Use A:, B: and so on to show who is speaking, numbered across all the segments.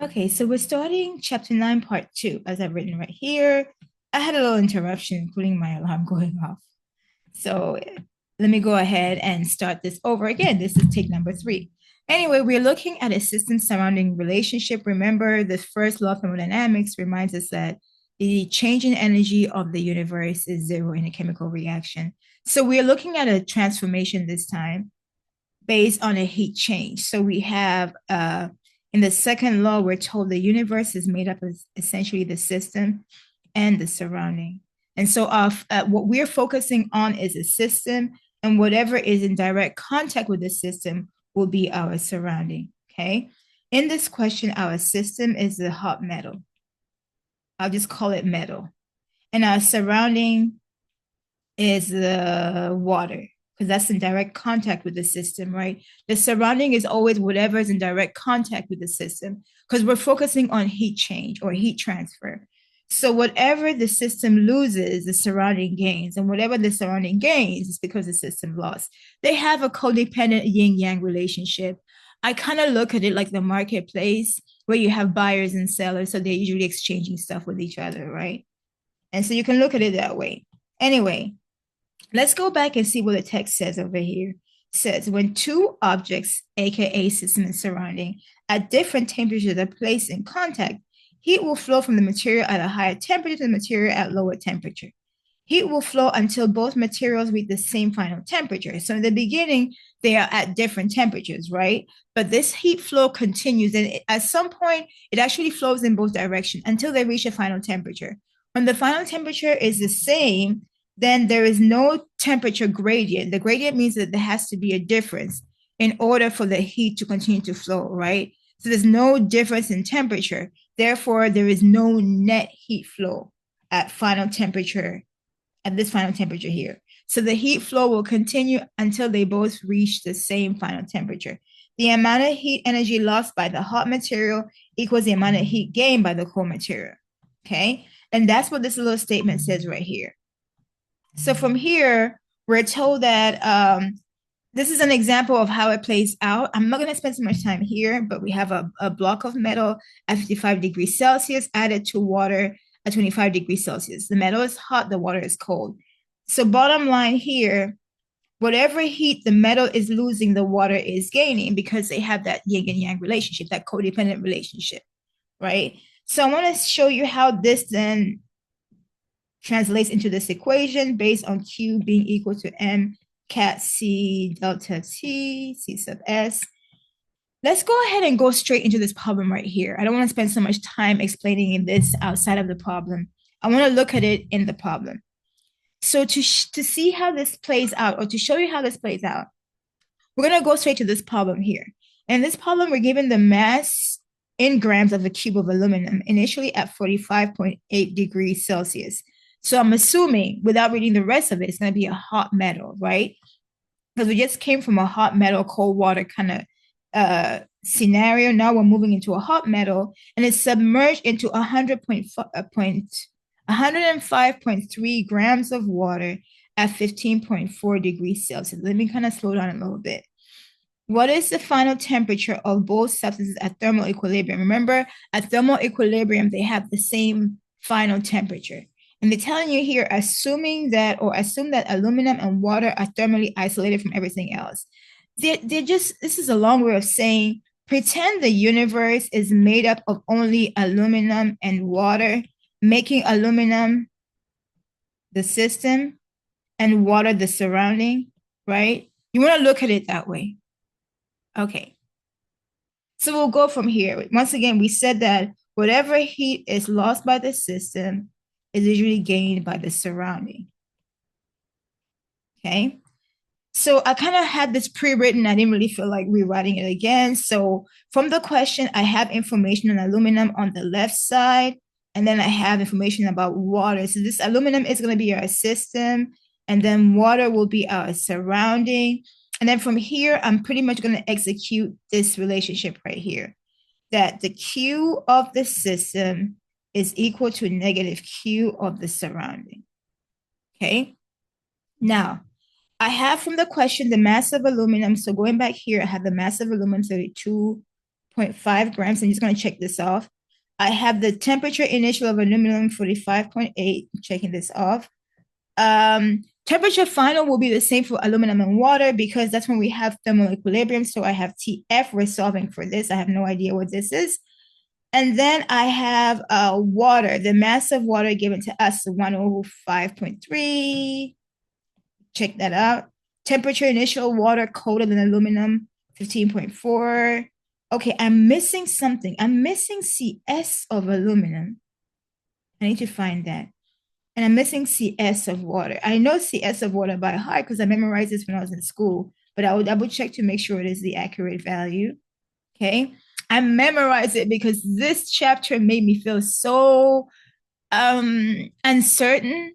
A: Okay, so we're starting chapter 9, part 2, as I've written right here. I had a little interruption, including my alarm going off. So let me go ahead and start this over again. This is take number 3. Anyway, we're looking at a system surrounding relationship. Remember, the first law of thermodynamics reminds us that the change in energy of the universe is zero in a chemical reaction. So we're looking at a transformation this time based on a heat change. So we have in the second law, we're told the universe is made up of essentially the system and the surrounding. And so what we're focusing on is a system, and whatever is in direct contact with the system will be our surrounding. Okay. In this question, our system is the hot metal. I'll just call it metal. And our surrounding is the water, because that's in direct contact with the system, right? The surrounding is always whatever is in direct contact with the system, because we're focusing on heat change or heat transfer. So whatever the system loses, the surrounding gains, and whatever the surrounding gains is because the system lost. They have a codependent yin-yang relationship. I kind of look at it like the marketplace where you have buyers and sellers, so they're usually exchanging stuff with each other, right? And so you can look at it that way. Anyway, let's go back and see what the text says over here. It says when two objects, aka system and surrounding, at different temperatures are placed in contact, heat will flow from the material at a higher temperature to the material at lower temperature. Heat will flow until both materials reach the same final temperature. So in the beginning, they are at different temperatures, right? But this heat flow continues, and at some point, it actually flows in both directions until they reach a final temperature. When the final temperature is the same, then there is no temperature gradient. The gradient means that there has to be a difference in order for the heat to continue to flow, right? So there's no difference in temperature. Therefore, there is no net heat flow at final temperature, at this final temperature here. So the heat flow will continue until they both reach the same final temperature. The amount of heat energy lost by the hot material equals the amount of heat gained by the cold material. Okay? And that's what this little statement says right here. So from here, we're told that this is an example of how it plays out. I'm not going to spend so much time here, but we have a block of metal at 55 degrees Celsius added to water at 25 degrees Celsius. The metal is hot, the water is cold. So bottom line here, whatever heat the metal is losing, the water is gaining because they have that yin and yang relationship, that codependent relationship, right? So I want to show you how this then translates into this equation based on Q being equal to M cat C delta T, C sub S. Let's go ahead and go straight into this problem right here. I don't want to spend so much time explaining this outside of the problem. I want to look at it in the problem. So to see how this plays out, or to show you how this plays out, we're going to go straight to this problem here. In this problem, we're given the mass in grams of a cube of aluminum, initially at 45.8 degrees Celsius. So I'm assuming, without reading the rest of it, it's going to be a hot metal, right? Because we just came from a hot metal, cold water kind of scenario. Now we're moving into a hot metal, and it's submerged into 105.3 grams of water at 15.4 degrees Celsius. Let me kind of slow down a little bit. What is the final temperature of both substances at thermal equilibrium? Remember, at thermal equilibrium, they have the same final temperature. And they're telling you here, assume that aluminum and water are thermally isolated from everything else. This is a long way of saying, pretend the universe is made up of only aluminum and water, making aluminum the system and water the surrounding, right? You want to look at it that way. Okay. So we'll go from here. Once again, we said that whatever heat is lost by the system is usually gained by the surrounding. Okay. So I kind of had this pre-written. I didn't really feel like rewriting it again. So from the question, I have information on aluminum on the left side, and then I have information about water. So this aluminum is going to be our system, and then water will be our surrounding. And then from here, I'm pretty much going to execute this relationship right here, that the Q of the system is equal to negative Q of the surrounding. Okay. Now, I have from the question the mass of aluminum. So going back here, I have the mass of aluminum 32 0.5 grams. I'm just going to check this off. I have the temperature initial of aluminum 45.8, checking this off. Temperature final will be the same for aluminum and water because that's when we have thermal equilibrium. So I have TF, we're solving for this. I have no idea what this is. And then I have water, the mass of water given to us, 105.3. Check that out. Temperature initial water colder than aluminum, 15.4. Okay, I'm missing something. I'm missing CS of aluminum. I need to find that. And I'm missing CS of water. I know CS of water by heart because I memorized this when I was in school, but I will double check to make sure it is the accurate value. Okay. I memorized it because this chapter made me feel so uncertain.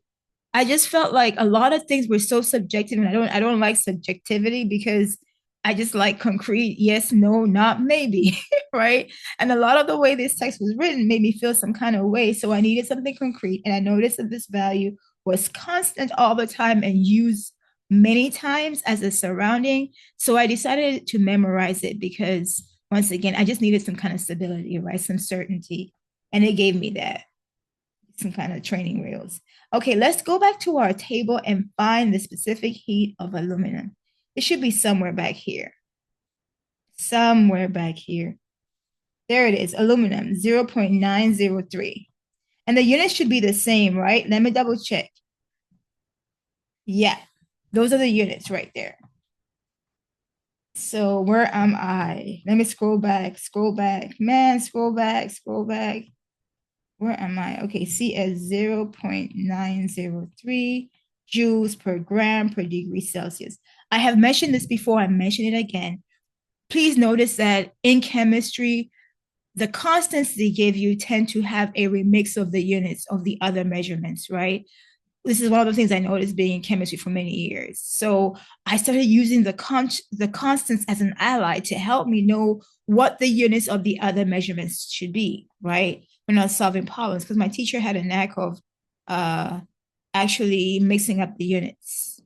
A: I just felt like a lot of things were so subjective, and I don't like subjectivity because I just like concrete, yes, no, not maybe, right? And a lot of the way this text was written made me feel some kind of way. So I needed something concrete, and I noticed that this value was constant all the time and used many times as a surrounding. So I decided to memorize it because once again, I just needed some kind of stability, right? Some certainty. And it gave me that, some kind of training wheels. Okay, let's go back to our table and find the specific heat of aluminum. It should be somewhere back here. Somewhere back here. There it is, aluminum, 0.903. And the units should be the same, right? Let me double check. Yeah, those are the units right there. So where am I? Let me scroll back, Man, scroll back. Where am I? Okay, CS 0.903 joules per gram per degree Celsius. I have mentioned this before, I mention it again. Please notice that in chemistry, the constants they give you tend to have a remix of the units of the other measurements, right? This is one of the things I noticed being in chemistry for many years. So I started using the constants as an ally to help me know what the units of the other measurements should be, right? When I was solving problems, because my teacher had a knack of actually mixing up the units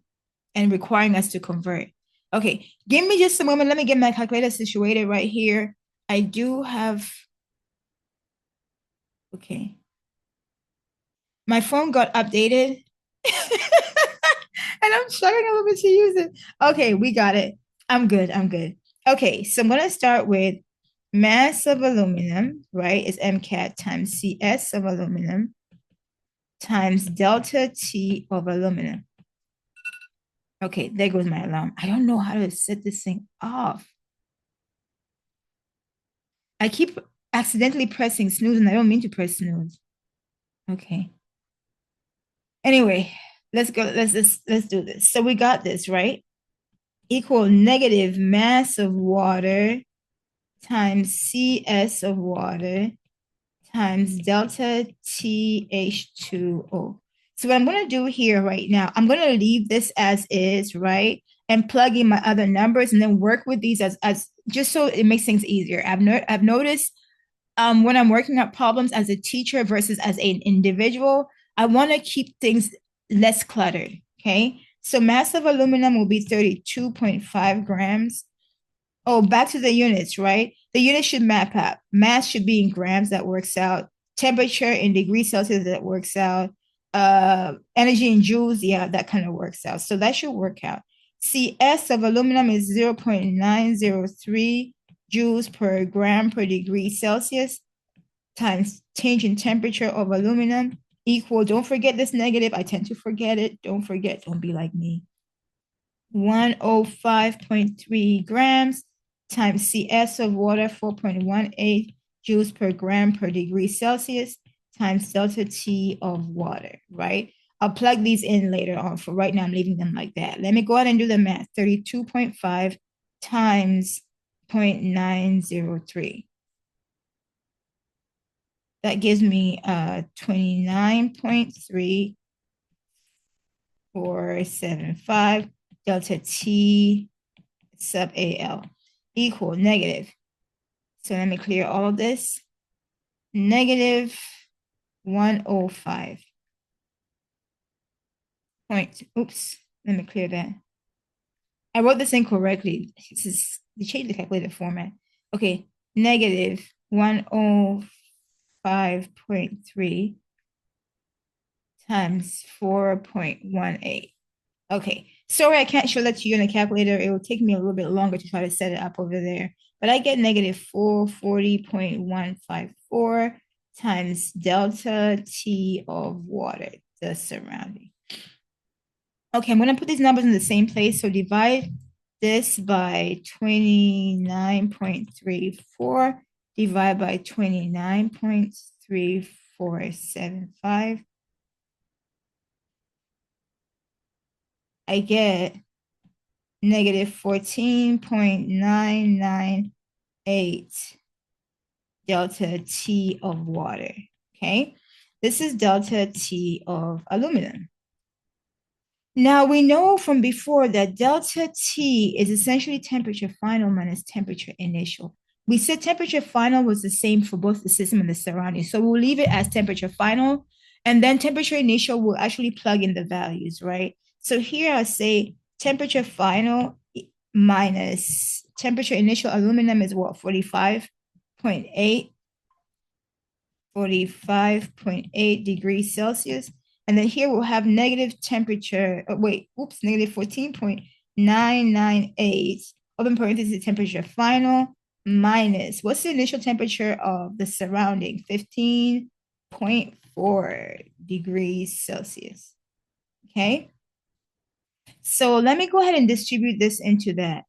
A: and requiring us to convert. Okay, give me just a moment. Let me get my calculator situated right here. I do have, okay. My phone got updated and I'm struggling a little bit to use it. Okay, we got it. I'm good. Okay, so I'm going to start with mass of aluminum, right? Is MCAT times CS of aluminum times delta T of aluminum. Okay, there goes my alarm. I don't know how to set this thing off. I keep accidentally pressing snooze and I don't mean to press snooze. Okay. Anyway, let's go. Let's do this. So we got this, right? Equal negative mass of water times CS of water times delta TH2O. So what I'm going to do here right now, I'm going to leave this as is, right? And plug in my other numbers and then work with these as just so it makes things easier. I've noticed when I'm working out problems as a teacher versus as an individual, I want to keep things less cluttered, okay? So mass of aluminum will be 32.5 grams. Oh, back to the units, right? The units should map out. Mass should be in grams, that works out. Temperature in degrees Celsius, that works out. Energy in joules, yeah, that kind of works out. So that should work out. CS of aluminum is 0.903 joules per gram per degree Celsius times change in temperature of aluminum equal, don't forget this negative, I tend to forget it, don't be like me, 105.3 grams times CS of water, 4.18 joules per gram per degree Celsius times delta T of water, right? I'll plug these in later on. For right now, I'm leaving them like that. Let me go ahead and do the math. 32.5 times 0.903. That gives me 29.3475 delta T sub AL equal negative. So let me clear all of this. Negative 105. Oops, let me clear that. I wrote this incorrectly. They changed the calculator format. Okay, negative 105.3 times 4.18. Okay, sorry, I can't show that to you in a calculator. It will take me a little bit longer to try to set it up over there. But I get negative 440.154 times delta T of water, the surrounding. Okay, I'm going to put these numbers in the same place. So divide this by 29.34, divide by 29.3475. I get negative 14.998 delta T of water. Okay, this is delta T of aluminum. Now we know from before that delta T is essentially temperature final minus temperature initial. We said temperature final was the same for both the system and the surroundings. So we'll leave it as temperature final, and then temperature initial will actually plug in the values, right? So here I say temperature final minus temperature initial aluminum is what, 45.8 degrees Celsius. And then here we'll have negative temperature, negative 14.998, open parenthesis, temperature final, minus, what's the initial temperature of the surrounding? 15.4 degrees Celsius. Okay. So let me go ahead and distribute this into that.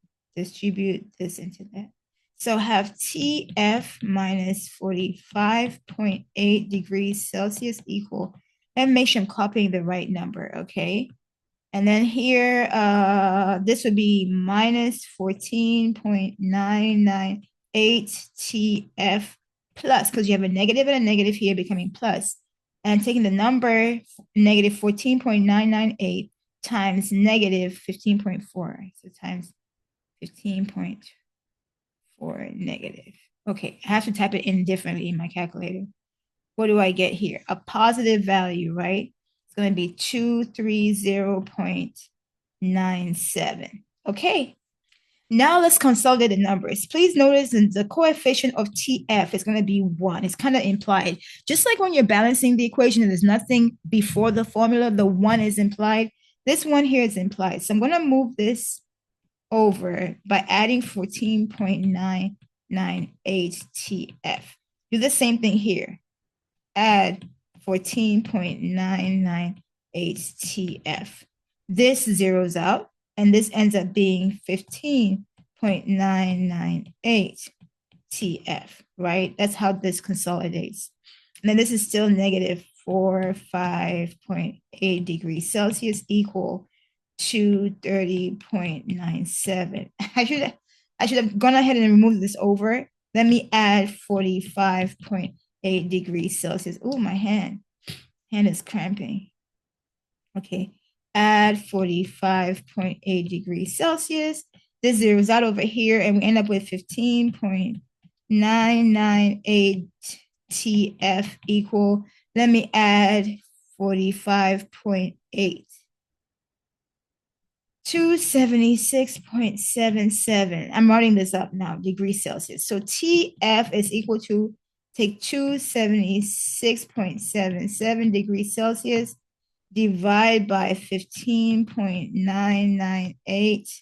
A: So have TF minus 45.8 degrees Celsius equal, and make sure I'm copying the right number, okay? And then here, this would be minus 14.998 TF plus, because you have a negative and a negative here becoming plus. And taking the number negative 14.998 times negative 15.4. So times 15.4 negative. Okay, I have to type it in differently in my calculator. What do I get here? A positive value, right? It's going to be 230.97. Okay. Now let's consolidate the numbers. Please notice that the coefficient of TF is going to be 1. It's kind of implied. Just like when you're balancing the equation and there's nothing before the formula, the 1 is implied. This one here is implied. So I'm going to move this over by adding 14.998 TF. Do the same thing here. Add 14.998 TF. This zeroes out, and this ends up being 15.998 TF, right? That's how this consolidates. And then this is still negative 45.8 degrees Celsius equal to 30.97. I should have gone ahead and removed this over. Let me add 45.8 degrees Celsius. Oh, my hand is cramping. Okay, add 45.8 degrees Celsius. This zeroes out over here, and we end up with 15.998 TF equal. Let me add 45.8. 276.77. I'm writing this up now, degrees Celsius. So TF is equal to, take 276.77 degrees Celsius, divide by 15.998,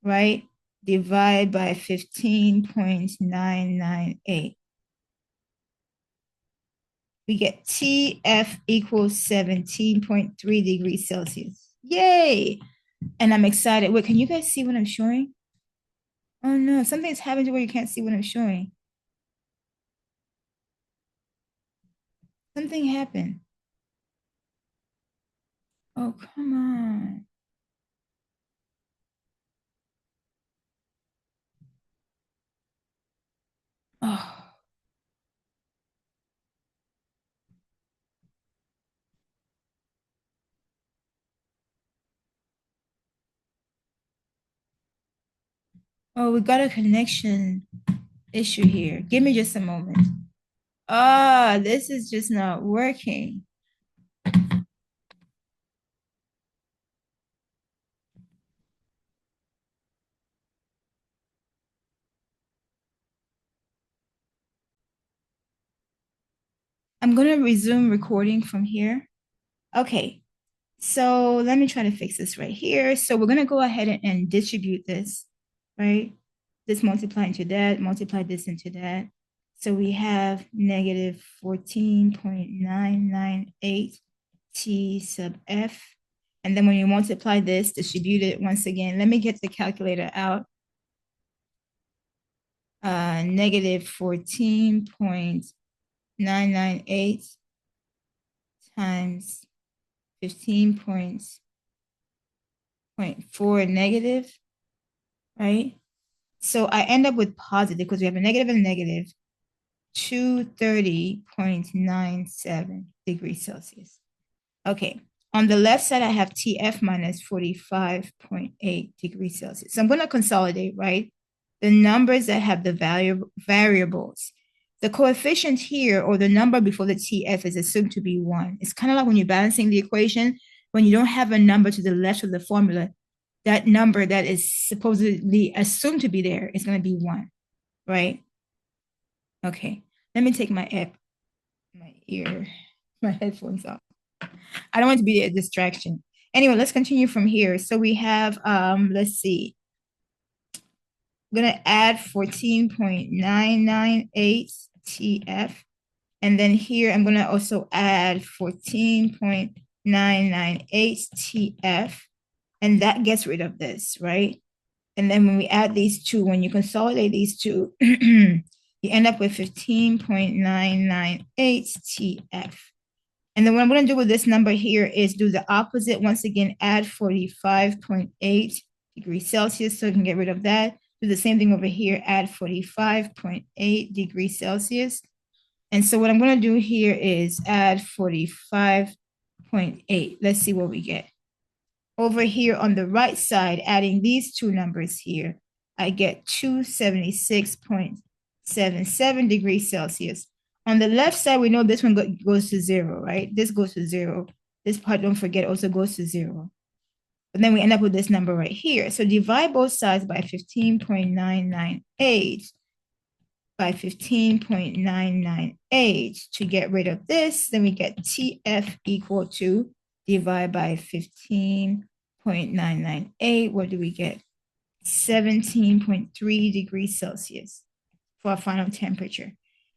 A: right? Divide by 15.998. We get TF equals 17.3 degrees Celsius. Yay! And I'm excited. Wait, can you guys see what I'm showing? Oh no, something's happened to where you can't see what I'm showing. Something happened. Oh, come on. Oh. Oh, we got a connection issue here. Give me just a moment. Ah, this is just not working. I'm going to resume recording from here. Okay, so let me try to fix this right here. So we're going to go ahead and distribute this, right? This multiply into that, multiply this into that. So we have negative 14.998 T sub F. And then when you multiply this, distribute it once again. Let me get the calculator out. Negative 14.998 times 15.4 negative, right? So I end up with positive because we have a negative and a negative, 230.97 degrees Celsius. Okay, on the left side, I have TF minus 45.8 degrees Celsius. So I'm going to consolidate, right? The numbers that have the variables. The coefficient here, or the number before the TF, is assumed to be 1. It's kind of like when you're balancing the equation, when you don't have a number to the left of the formula, that number that is supposedly assumed to be there is going to be 1, right? Okay, let me take my headphones off. I don't want to be a distraction. Anyway, let's continue from here. So we have, let's see. I'm going to add 14.998 TF. And then here, I'm going to also add 14.998 TF. And that gets rid of this, right? And then when we add these two, when you consolidate these two, you end up with 15.998 TF. And then what I'm going to do with this number here is do the opposite. Once again, add 45.8 degrees Celsius so you can get rid of that. Do the same thing over here, add 45.8 degrees Celsius. And so what I'm going to do here is add 45.8. Let's see what we get. Over here on the right side, adding these two numbers here, I get 276.77 degrees Celsius. On the left side, we know this one goes to 0, right? This goes to 0. This part, don't forget, also goes to 0. But then we end up with this number right here. So divide both sides by 15.998 by 15.998 to get rid of this. Then we get TF equal to divide by 15.998. What do we get? 17.3 degrees Celsius for our final temperature.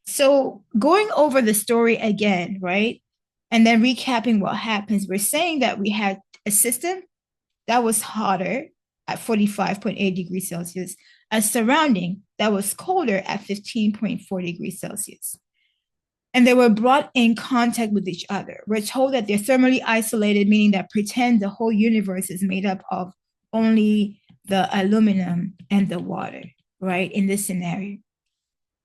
A: So going over the story again, right? And then recapping what happens, we're saying that we had a system that was hotter at 45.8 degrees Celsius, a surrounding that was colder at 15.4 degrees Celsius. And they were brought in contact with each other. We're told that they're thermally isolated, meaning that pretend the whole universe is made up of only the aluminum and the water, right? In this scenario.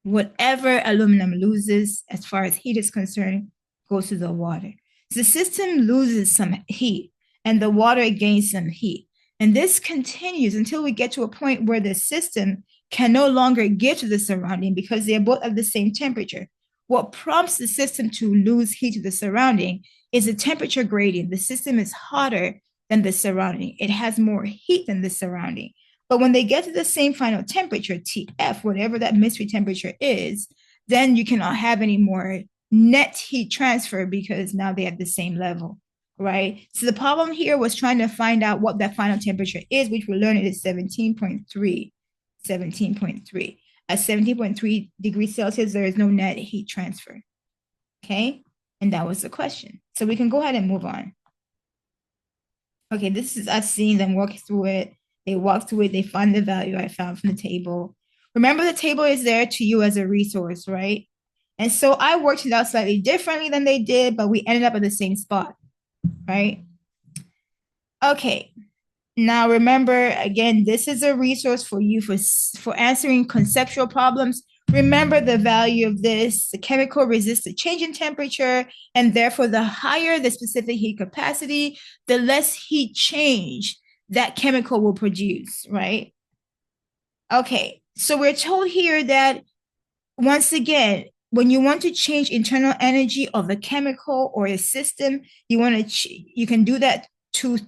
A: Whatever aluminum loses, as far as heat is concerned, goes to the water. So the system loses some heat and the water gains some heat. And this continues until we get to a point where the system can no longer give to the surrounding because they're both at the same temperature. What prompts the system to lose heat to the surrounding is a temperature gradient. The system is hotter than the surrounding. It has more heat than the surrounding. But when they get to the same final temperature, TF, whatever that mystery temperature is, then you cannot have any more net heat transfer because now they're at the same level, right? So the problem here was trying to find out what that final temperature is, which we're learning is 17.3. 17.3. At 17.3 degrees Celsius, there is no net heat transfer, okay? And that was the question. So we can go ahead and move on. Okay, this is us seeing them walk through it. They walk through it, they find the value I found from the table. Remember, the table is there to you as a resource, right? And so I worked it out slightly differently than they did, but we ended up at the same spot, right? Okay, now remember, again, this is a resource for you for answering conceptual problems. Remember the value of this. The chemical resists the change in temperature, and therefore the higher the specific heat capacity, the less heat change that chemical will produce, right? Okay, so we're told here that, once again, when you want to change internal energy of a chemical or a system, you can do that through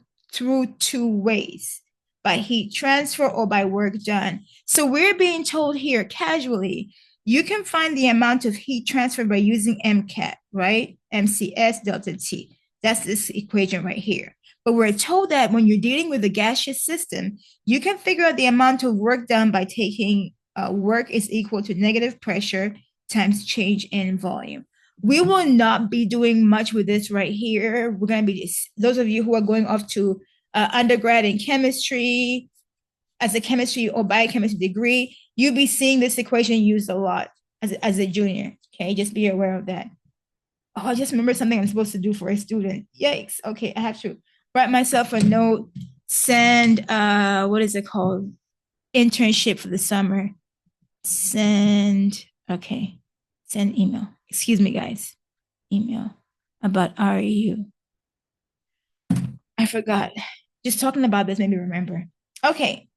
A: two ways, by heat transfer or by work done. So we're being told here casually you can find the amount of heat transfer by using MCAT, right? MCS delta T. That's this equation right here. But we're told that when you're dealing with a gaseous system, you can figure out the amount of work done by taking work is equal to negative pressure times change in volume. We will not be doing much with this right here. We're going to be, those of you who are going off to undergrad in chemistry, as a chemistry or biochemistry degree, you'll be seeing this equation used a lot as a junior. Okay, just be aware of that. Oh, I just remember something I'm supposed to do for a student. Yikes. Okay, I have to write myself a note, send what is it called? Internship for the summer. Send email. Excuse me, guys. Email about REU. I forgot. Just talking about this made me remember. Okay.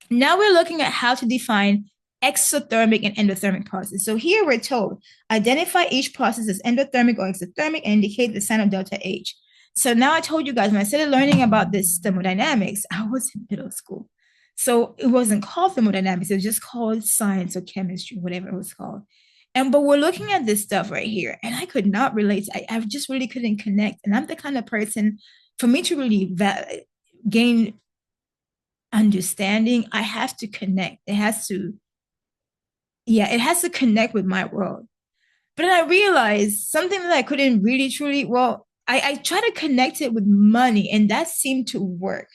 A: Now we're looking at how to define exothermic and endothermic processes. So here we're told, identify each process as endothermic or exothermic and indicate the sign of delta H. So now I told you guys, when I started learning about this thermodynamics, I was in middle school. So it wasn't called thermodynamics, it was just called science or chemistry, whatever it was called. But we're looking at this stuff right here, and I could not relate. I just really couldn't connect. And I'm the kind of person, for me to really gain understanding, I have to connect. It has to connect with my world. But then I realized something that I couldn't really truly, I try to connect it with money, and that seemed to work.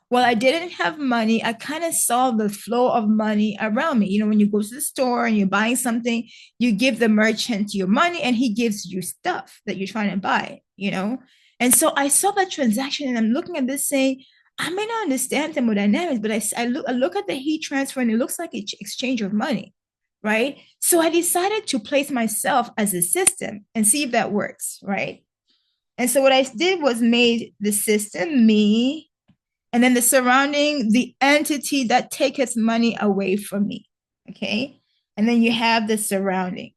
A: While I didn't have money, I kind of saw the flow of money around me. You know, when you go to the store and you're buying something, you give the merchant your money and he gives you stuff that you're trying to buy, you know? And so I saw that transaction and I'm looking at this saying, I may not understand thermodynamics, but I look at the heat transfer and it looks like an exchange of money, right? So I decided to place myself as a system and see if that works, right? And so what I did was made the system me, and then the surrounding, the entity that takes money away from me, okay? And then you have the surrounding,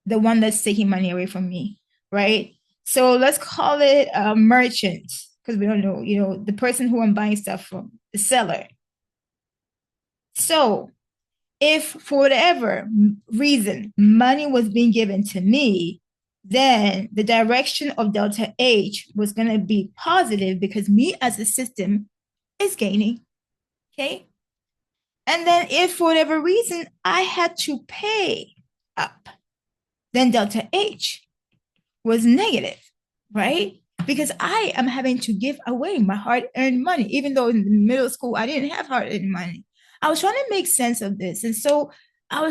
A: the one that's taking money away from me, right? So let's call it a merchant, because we don't know, you know, the person who I'm buying stuff from, the seller. So if for whatever reason money was being given to me, then the direction of delta H was going to be positive because me as a system is gaining, okay? And then if for whatever reason I had to pay up, then delta H was negative, right? Because I am having to give away my hard-earned money, even though in middle school I didn't have hard-earned money. I was trying to make sense of this. And so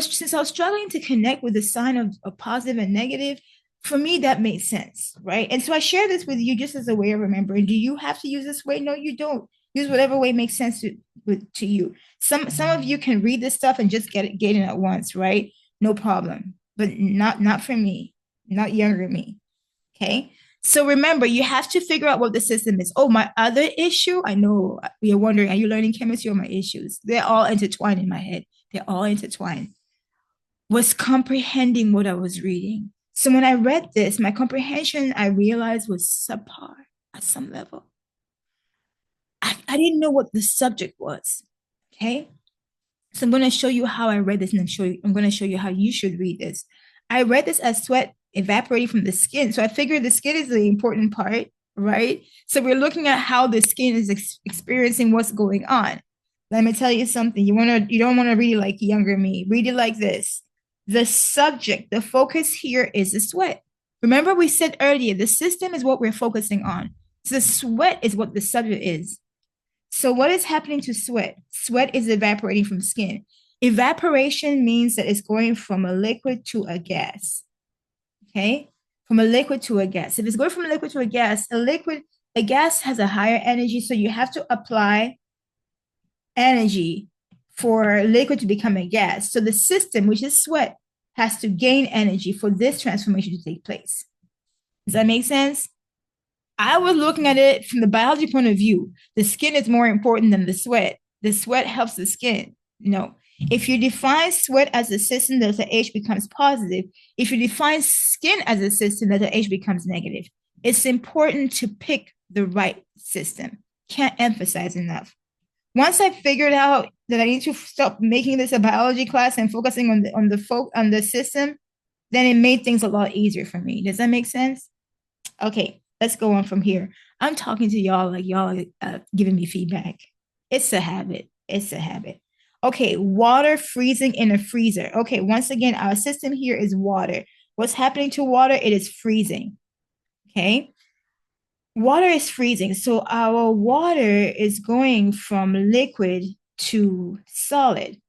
A: since I was struggling to connect with the sign of positive and negative, for me, that made sense, right? And so I share this with you just as a way of remembering. Do you have to use this way? No, you don't. Use whatever way makes sense to you. Some of you can read this stuff and just get it at once, right? No problem. But not for me, not younger me, okay? So remember, you have to figure out what the system is. Oh, my other issue, I know you're wondering, are you learning chemistry or my issues? They're all intertwined in my head. They're all intertwined. Was comprehending what I was reading. So when I read this, my comprehension, I realized, was subpar at some level. I didn't know what the subject was, okay? So I'm going to show you how I read this, and I'm going to show you how you should read this. I read this as sweat evaporating from the skin. So I figured the skin is the important part, right? So we're looking at how the skin is experiencing what's going on. Let me tell you something. You don't want to read it like younger me. Read it like this. The subject, the focus here is the sweat. Remember we said earlier, the system is what we're focusing on. So the sweat is what the subject is. So what is happening to sweat? Sweat is evaporating from skin. Evaporation means that it's going from a liquid to a gas, okay? From a liquid to a gas. If it's going from a liquid to a gas, a gas has a higher energy, so you have to apply energy for liquid to become a gas. So the system, which is sweat, has to gain energy for this transformation to take place. Does that make sense? I was looking at it from the biology point of view. The skin is more important than the sweat. The sweat helps the skin. No. If you define sweat as a system, delta H becomes positive. If you define skin as a system, delta H becomes negative. It's important to pick the right system. Can't emphasize enough. Once I figured out that I need to stop making this a biology class and focusing on the system, then it made things a lot easier for me. Does that make sense? Okay, let's go on from here. I'm talking to y'all like y'all are giving me feedback. It's a habit. It's a habit. Okay, water freezing in a freezer. Okay, once again, our system here is water. What's happening to water? It is freezing. Okay, water is freezing. So our water is going from liquid to solid.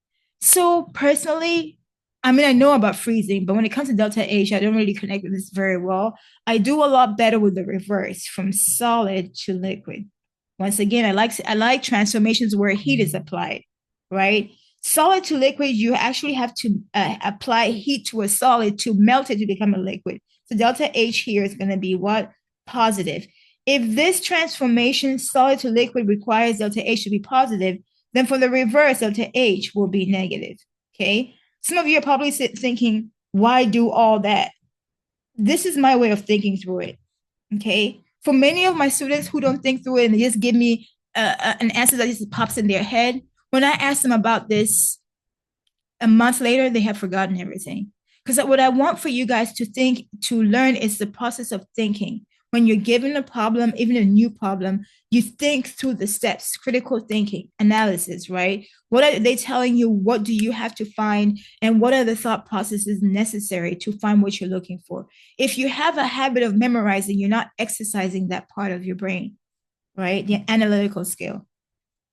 A: So personally, I mean, I know about freezing, but when it comes to delta H, I don't really connect with this very well. I do a lot better with the reverse, from solid to liquid. Once again, I like transformations where heat is applied, right? Solid to liquid, you actually have to apply heat to a solid to melt it to become a liquid. So delta H here is going to be what? Positive. If this transformation solid to liquid requires delta H to be positive, then for the reverse, delta H will be negative. Okay. Some of you are probably thinking, why do all that? This is my way of thinking through it. Okay. For many of my students who don't think through it and they just give me an answer that just pops in their head, when I ask them about this a month later, they have forgotten everything. Because what I want for you guys to learn is the process of thinking. When you're given a problem, even a new problem, you think through the steps, critical thinking, analysis, right? What are they telling you? What do you have to find? And what are the thought processes necessary to find what you're looking for? If you have a habit of memorizing, you're not exercising that part of your brain, right? The analytical skill.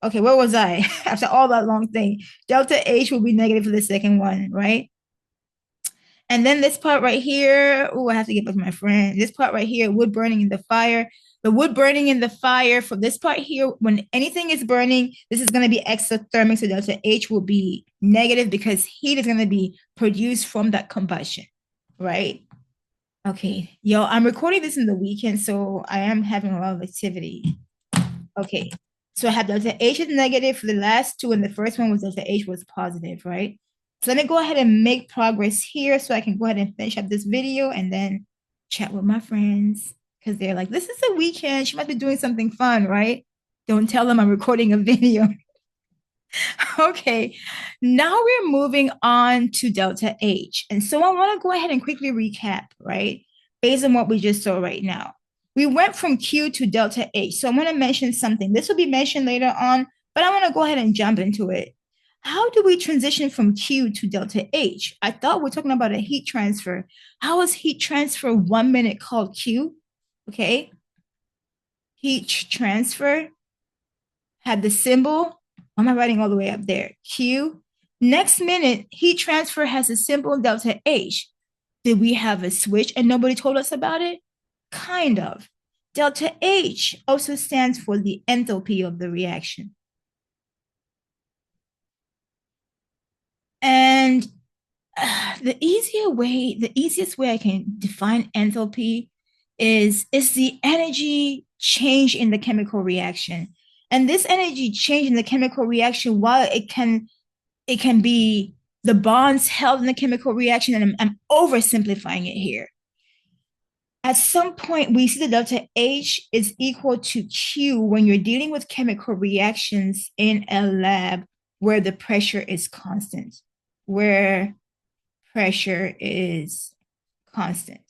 A: Okay, where was I? After all that long thing, delta H will be negative for the second one, right? And then this part right here, oh, I have to get back to my friend. This part right here, wood burning in the fire. The wood burning in the fire for this part here, when anything is burning, this is going to be exothermic. So delta H will be negative because heat is going to be produced from that combustion, right? Okay, yo, I'm recording this in the weekend, so I am having a lot of activity. Okay, so I have delta H is negative for the last two, and the first one was delta H was positive, right? So let me go ahead and make progress here so I can go ahead and finish up this video and then chat with my friends because they're like, this is a weekend. She must be doing something fun, right? Don't tell them I'm recording a video. Okay, now we're moving on to delta H. And so I want to go ahead and quickly recap, right? Based on what we just saw right now. We went from Q to delta H. So I'm going to mention something. This will be mentioned later on, but I want to go ahead and jump into it. How do we transition from Q to delta H? I thought we're talking about a heat transfer. How is heat transfer 1 minute called Q? Okay. Heat transfer had the symbol. Am I writing all the way up there? Q. Next minute, heat transfer has a symbol delta H. Did we have a switch and nobody told us about it? Kind of. Delta H also stands for the enthalpy of the reaction. And the easiest way I can define enthalpy is the energy change in the chemical reaction. And this energy change in the chemical reaction, while it can be the bonds held in the chemical reaction, and I'm oversimplifying it here. At some point, we see that delta H is equal to Q when you're dealing with chemical reactions in a lab where the pressure is constant, where pressure is constant,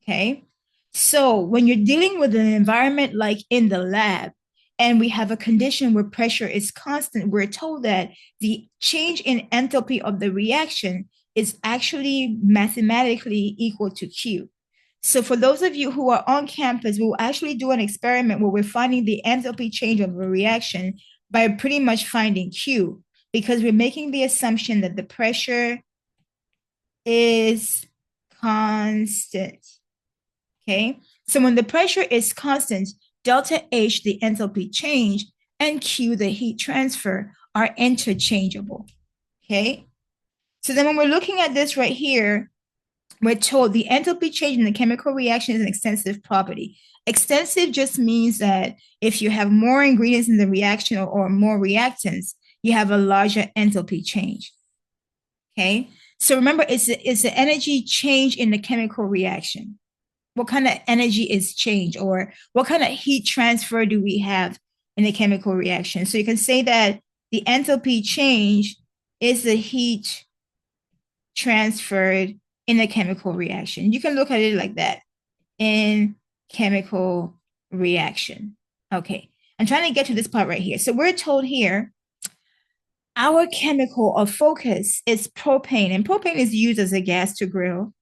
A: okay? So when you're dealing with an environment like in the lab, and we have a condition where pressure is constant, we're told that the change in enthalpy of the reaction is actually mathematically equal to Q. So for those of you who are on campus, we'll actually do an experiment where we're finding the enthalpy change of a reaction by pretty much finding Q, because we're making the assumption that the pressure is constant, okay? So when the pressure is constant, delta H, the enthalpy change, and Q, the heat transfer, are interchangeable, okay? So then when we're looking at this right here, we're told the enthalpy change in the chemical reaction is an extensive property. Extensive just means that if you have more ingredients in the reaction or more reactants, you have a larger enthalpy change, okay? So remember, it's the energy change in the chemical reaction. What kind of energy is change, or what kind of heat transfer do we have in a chemical reaction. So you can say that the enthalpy change is the heat transferred in a chemical reaction. You can look at it like that in chemical reaction. Okay, I'm trying to get to this part right here. So we're told here our chemical of focus is propane, and propane is used as a gas to grill,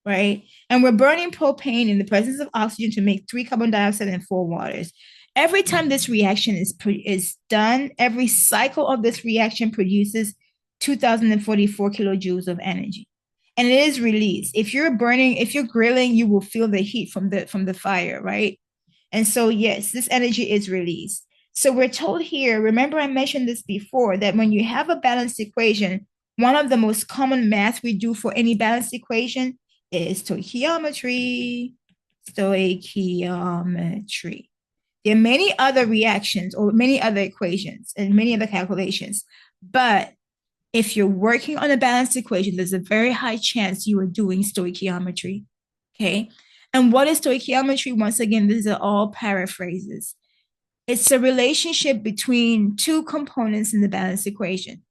A: right? And we're burning propane in the presence of oxygen to make 3 carbon dioxide and 4 waters. Every time this reaction is done, every cycle of this reaction produces 2,044 kilojoules of energy. And it is released. If you're grilling, you will feel the heat from the fire, right? And so, yes, this energy is released. So we're told here, remember I mentioned this before, that when you have a balanced equation, one of the most common math we do for any balanced equation is stoichiometry. Stoichiometry. There are many other reactions or many other equations and many other calculations. But if you're working on a balanced equation, there's a very high chance you are doing stoichiometry. Okay. And what is stoichiometry? Once again, these are all paraphrases. It's a relationship between two components in the balanced equation.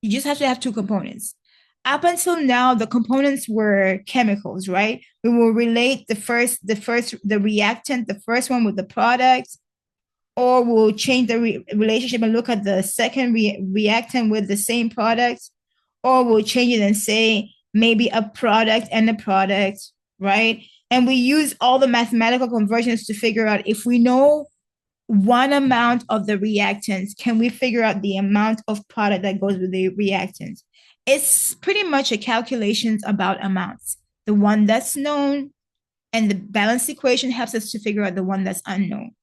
A: You just have to have two components. Up until now, the components were chemicals, right? We will relate the reactant, the first one with the product, or we'll change the relationship and look at the second reactant with the same product, or we'll change it and say maybe a product and a product, right? And we use all the mathematical conversions to figure out if we know one amount of the reactants, can we figure out the amount of product that goes with the reactant? It's pretty much a calculations about amounts. The one that's known and the balanced equation helps us to figure out the one that's unknown.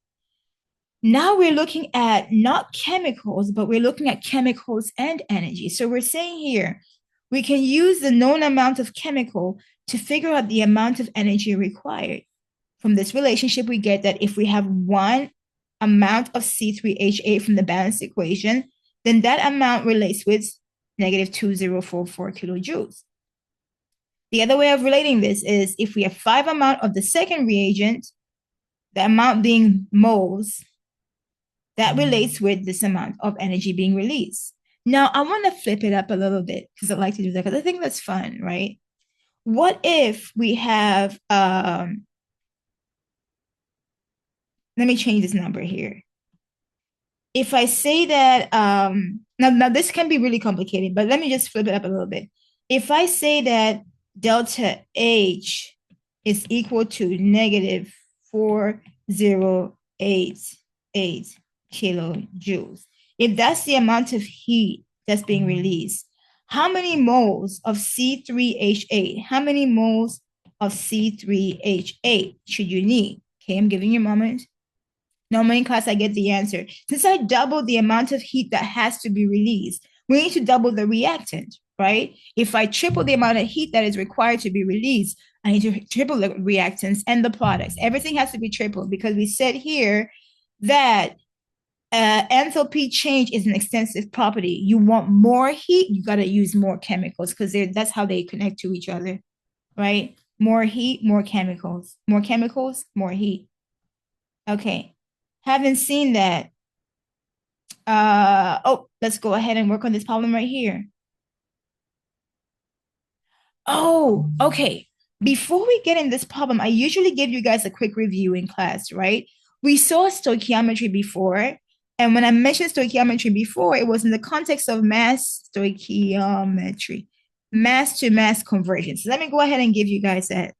A: Now we're looking at not chemicals, but we're looking at chemicals and energy. So we're saying here, we can use the known amount of chemical to figure out the amount of energy required. From this relationship, we get that if we have one amount of C3H8 from the balanced equation, then that amount relates with negative 2044 kilojoules. The other way of relating this is if we have 5 amount of the second reagent, the amount being moles, that relates with this amount of energy being released. Now, I want to flip it up a little bit because I like to do that because I think that's fun, right? What if we have, let me change this number here. If I say that, now this can be really complicated, but let me just flip it up a little bit. If I say that delta H is equal to negative 4088 kilojoules, if that's the amount of heat that's being released, how many moles of C3H8, how many moles of C3H8 should you need? Okay, I'm giving you a moment. Normally in class, I get the answer. Since I doubled the amount of heat that has to be released, we need to double the reactant, right? If I triple the amount of heat that is required to be released, I need to triple the reactants and the products. Everything has to be tripled because we said here that enthalpy change is an extensive property. You want more heat, you got to use more chemicals because that's how they connect to each other, right? More heat, more chemicals. More chemicals, more heat. Okay. Having seen that, let's go ahead and work on this problem right here. Oh, okay. Before we get in this problem, I usually give you guys a quick review in class, right? We saw stoichiometry before, and when I mentioned stoichiometry before, it was in the context of mass stoichiometry, mass to mass conversion. So let me go ahead and give you guys that.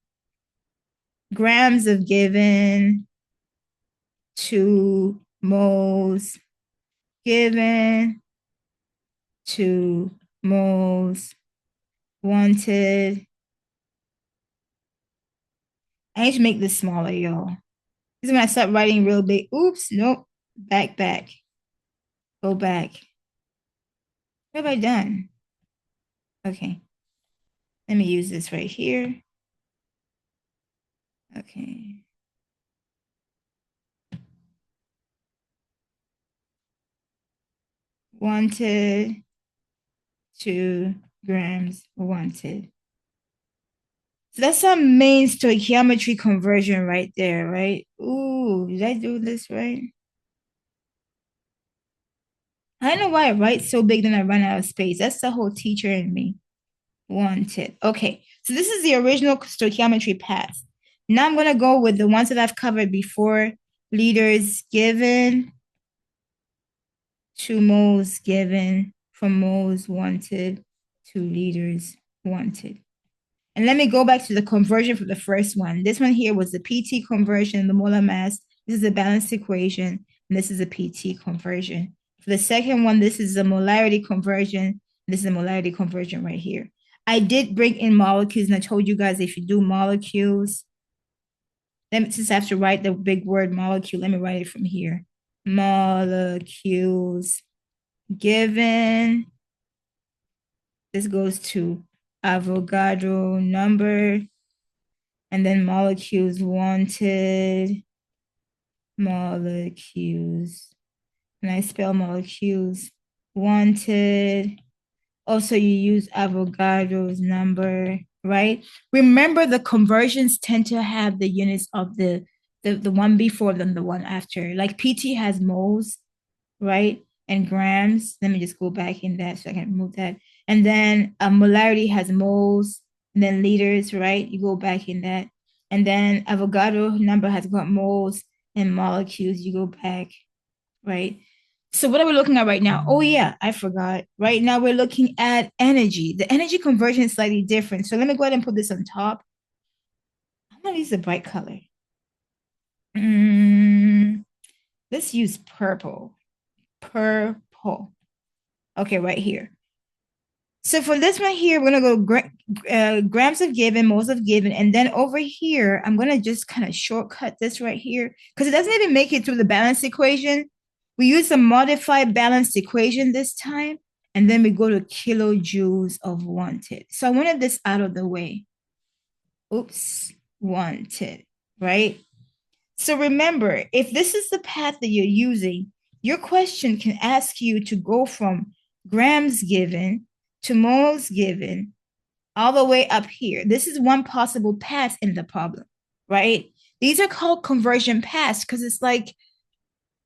A: Grams of given, 2 moles given, 2 moles wanted. I need to make this smaller, y'all. This is when I start writing real big. Oops, nope. Back. Go back. What have I done? Okay. Let me use this right here. Okay. Wanted, 2 grams wanted. So that's our main stoichiometry conversion right there, right? Ooh, did I do this right? I don't know why I write so big, then I run out of space. That's the whole teacher in me. Wanted. Okay, so this is the original stoichiometry path. Now I'm going to go with the ones that I've covered before. Liters given, 2 moles given, from moles wanted to liters wanted. And let me go back to the conversion for the first one. This one here was the PT conversion, the molar mass. This is a balanced equation, and this is a PT conversion. For the second one, this is a molarity conversion. This is a molarity conversion right here. I did bring in molecules, and I told you guys if you do molecules, let me just have to write the big word molecule. Let me write it from here. Molecules given. This goes to Avogadro number, and then molecules wanted, molecules. And I spell molecules wanted. Also, you use Avogadro's number, right? Remember, the conversions tend to have the units of the one before than the one after. Like PT has moles, right? And grams. Let me just go back in that so I can remove that. And then molarity has moles, and then liters, right? You go back in that. And then Avogadro number has got moles and molecules. You go back, right? So what are we looking at right now? Oh yeah, I forgot. Right now we're looking at energy. The energy conversion is slightly different. So let me go ahead and put this on top. I'm gonna use a bright color. Let's use purple. Purple. Okay, right here. So for this one here, we're gonna go grams of given, moles of given, and then over here, I'm gonna just kind of shortcut this right here because it doesn't even make it through the balanced equation. We use a modified balanced equation this time, and then we go to kilojoules of wanted. So I wanted this out of the way. Oops, wanted, right? So remember, if this is the path that you're using, your question can ask you to go from grams given to moles given all the way up here. This is one possible path in the problem, right? These are called conversion paths because it's like,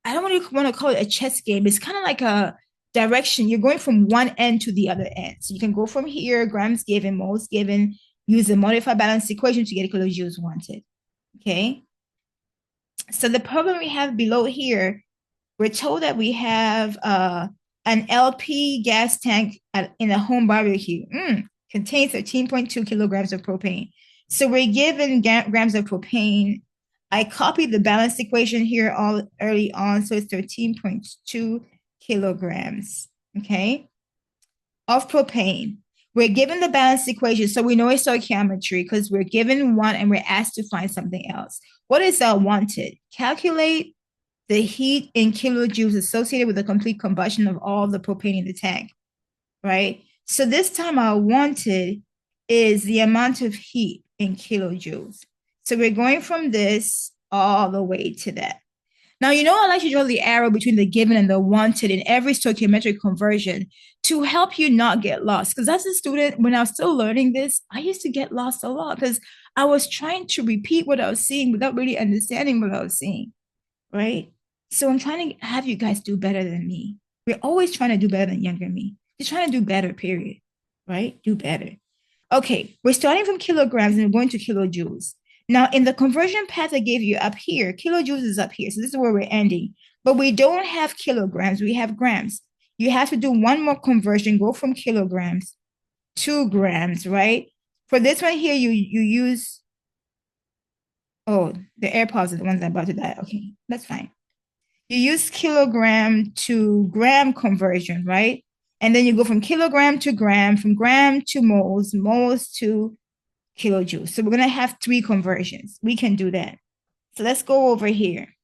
A: I don't really want to call it a chess game. It's kind of like a direction. You're going from one end to the other end. So you can go from here, grams given, moles given, use the modified balance equation to get kilojoules wanted. Okay. So the problem we have below here, we're told that we have an LP gas tank in a home barbecue. Contains 13.2 kilograms of propane. So we're given grams of propane. I copied the balanced equation here all early on, so it's 13.2 kilograms, okay, of propane. We're given the balanced equation, so we know it's stoichiometry because we're given one and we're asked to find something else. What is our wanted? Calculate the heat in kilojoules associated with the complete combustion of all the propane in the tank, right? So this time our wanted is the amount of heat in kilojoules. So we're going from this all the way to that. Now, you know, I like to draw the arrow between the given and the wanted in every stoichiometric conversion to help you not get lost. Because as a student, when I was still learning this, I used to get lost a lot because I was trying to repeat what I was seeing without really understanding what I was seeing, right? So I'm trying to have you guys do better than me. We're always trying to do better than younger me. You're trying to do better, period, right? Do better. Okay, we're starting from kilograms and we're going to kilojoules. Now, in the conversion path I gave you up here, kilojoules is up here. So this is where we're ending. But we don't have kilograms, we have grams. You have to do one more conversion, go from kilograms to grams, right? For this one here, you use, oh, the AirPods are the ones that are about to die. Okay, that's fine. You use kilogram to gram conversion, right? And then you go from kilogram to gram, from gram to moles, moles to kilojoules. So we're going to have 3 conversions. We can do that. So let's go over here.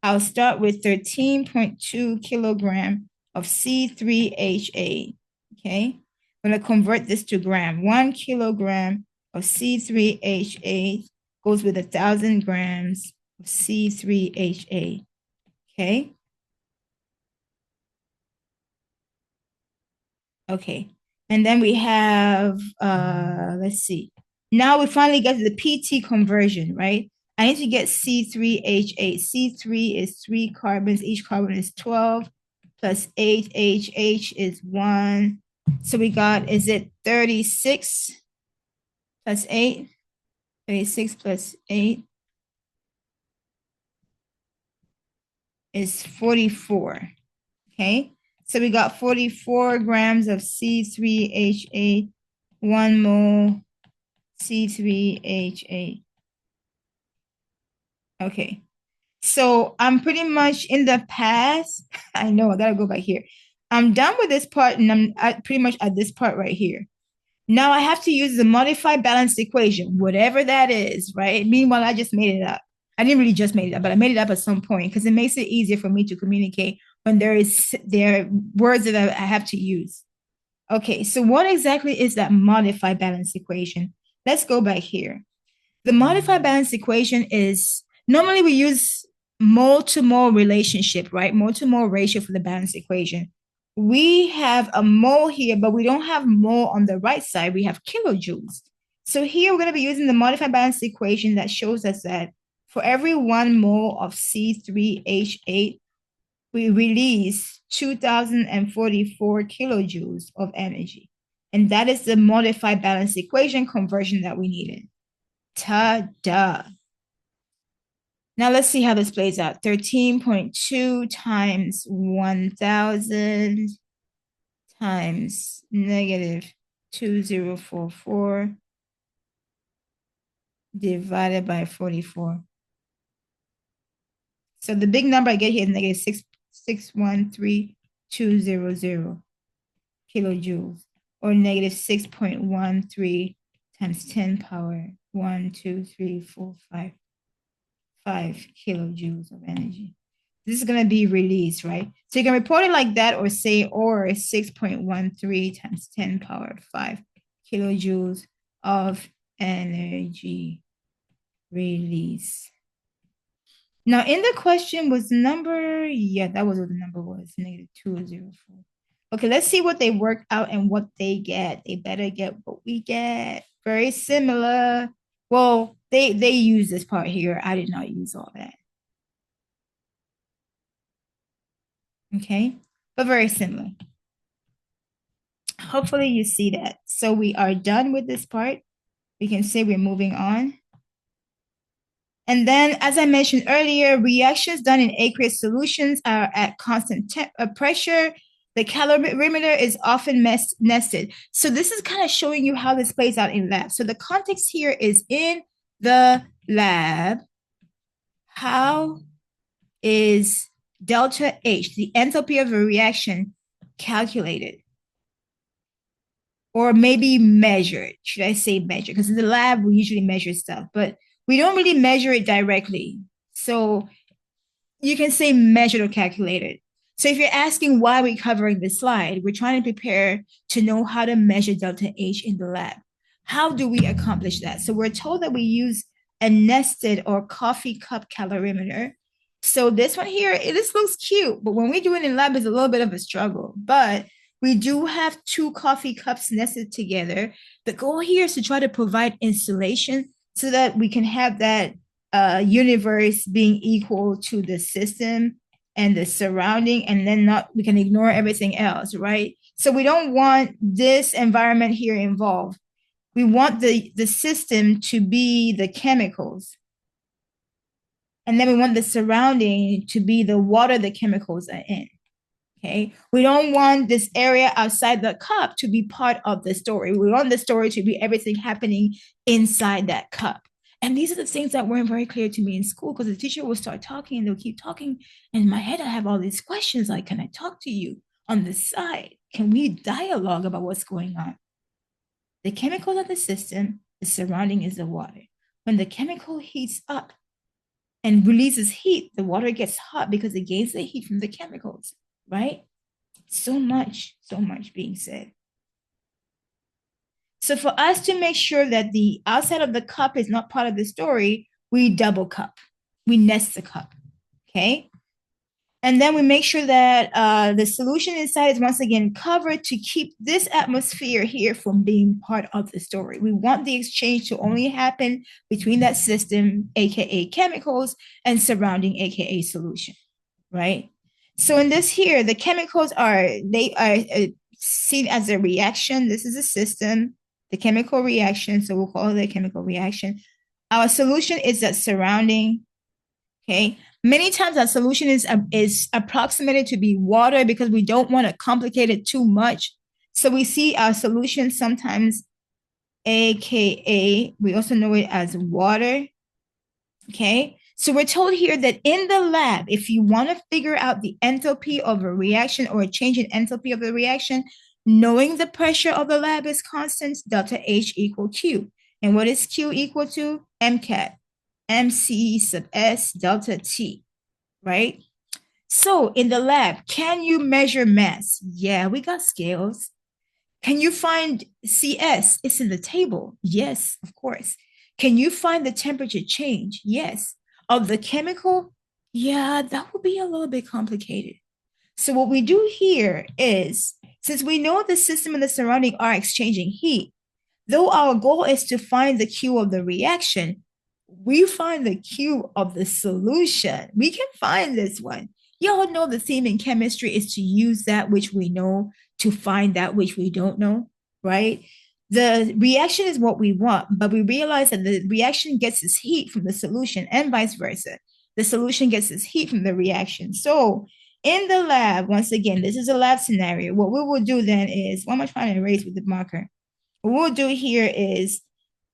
A: I'll start with 13.2 kilogram of C3H8. Okay. I'm going to convert this to gram. 1 kilogram of C3H8 goes with 1,000 grams of C3H8. Okay. Okay. And then we have, let's see. Now we finally get to the PT conversion, right? I need to get C3H8. C3 is 3 carbons. Each carbon is 12. plus 8HH is 1. So we got, is it 36 plus 8? 36 plus 8 is 44. Okay, so we got 44 grams of C3H8, 1 mole C3H8. Okay, so I'm pretty much in the past. I know I gotta go back here. I'm done with this part and I'm pretty much at this part right here. Now I have to use the modified balanced equation, whatever that is, right? Meanwhile, I just made it up. I didn't really just made it up, but I made it up at some point because it makes it easier for me to communicate when there are words that I have to use. Okay, so what exactly is that modified balanced equation? Let's go back here. The modified balanced equation is, normally we use mole to mole relationship, right? Mole to mole ratio for the balanced equation. We have a mole here, but we don't have mole on the right side. We have kilojoules. So here we're going to be using the modified balanced equation that shows us that for every 1 mole of C3H8, we release 2,044 kilojoules of energy. And that is the modified balanced equation conversion that we needed. Ta-da. Now let's see how this plays out. 13.2 times 1,000 times negative 2044 divided by 44. So the big number I get here is negative 613,200 kilojoules, or negative 6.13 times 10 power 1, 2, 3, 4, 5 kilojoules of energy. This is going to be released, right? So you can report it like that or say, or 6.13 times 10 power 5 kilojoules of energy release. Now, in the question was the number, yeah, that was what the number was, negative 204. Okay, let's see what they work out and what they get. They better get what we get. Very similar. Well, they use this part here. I did not use all that. Okay, but very similar. Hopefully you see that. So we are done with this part. We can say we're moving on. And then, as I mentioned earlier, reactions done in aqueous solutions are at constant pressure. The calorimeter is often nested. So this is kind of showing you how this plays out in lab. So the context here is in the lab. How is delta H, the enthalpy of a reaction, calculated? Or maybe measured. Should I say measured? Because in the lab, we usually measure stuff, but we don't really measure it directly. So you can say measured or calculated. So if you're asking why we're covering this slide, we're trying to prepare to know how to measure delta H in the lab. How do we accomplish that? So we're told that we use a nested or coffee cup calorimeter. So this one here, this looks cute, but when we do it in lab, it's a little bit of a struggle. But we do have 2 coffee cups nested together. The goal here is to try to provide insulation so that we can have that universe being equal to the system and the surrounding, and then we can ignore everything else, right? So we don't want this environment here involved. We want the system to be the chemicals. And then we want the surrounding to be the water the chemicals are in. Okay, we don't want this area outside the cup to be part of the story. We want the story to be everything happening inside that cup. And these are the things that weren't very clear to me in school, because the teacher will start talking and they'll keep talking. And in my head, I have all these questions like, can I talk to you on the side? Can we dialogue about what's going on? The chemicals of the system, the surrounding is the water. When the chemical heats up and releases heat, the water gets hot because it gains the heat from the chemicals. Right? So much being said. So for us to make sure that the outside of the cup is not part of the story, we double cup. We nest the cup. Okay? And then we make sure that the solution inside is once again covered to keep this atmosphere here from being part of the story. We want the exchange to only happen between that system, aka chemicals, and surrounding, aka solution. Right? So in this here, the chemicals they are seen as a reaction. This is a system, the chemical reaction. So we'll call it a chemical reaction. Our solution is that surrounding. Okay. Many times our solution is approximated to be water because we don't want to complicate it too much. So we see our solution sometimes, AKA, we also know it as water. Okay. So we're told here that in the lab, if you want to figure out the enthalpy of a reaction or a change in enthalpy of the reaction, knowing the pressure of the lab is constant, delta H equal Q. And what is Q equal to? MCAT, MC sub S delta T, right? So in the lab, can you measure mass? Yeah, we got scales. Can you find CS? It's in the table. Yes, of course. Can you find the temperature change? Yes. Of the chemical? Yeah, that will be a little bit complicated. So what we do here is, since we know the system and the surrounding are exchanging heat, though our goal is to find the Q of the reaction, we find the Q of the solution. We can find this one. Y'all know the theme in chemistry is to use that which we know to find that which we don't know, right? The reaction is what we want, but we realize that the reaction gets its heat from the solution and vice versa. The solution gets its heat from the reaction. So in the lab, once again, this is a lab scenario. What we will do then is, what am I trying to erase with the marker? What we'll do here is,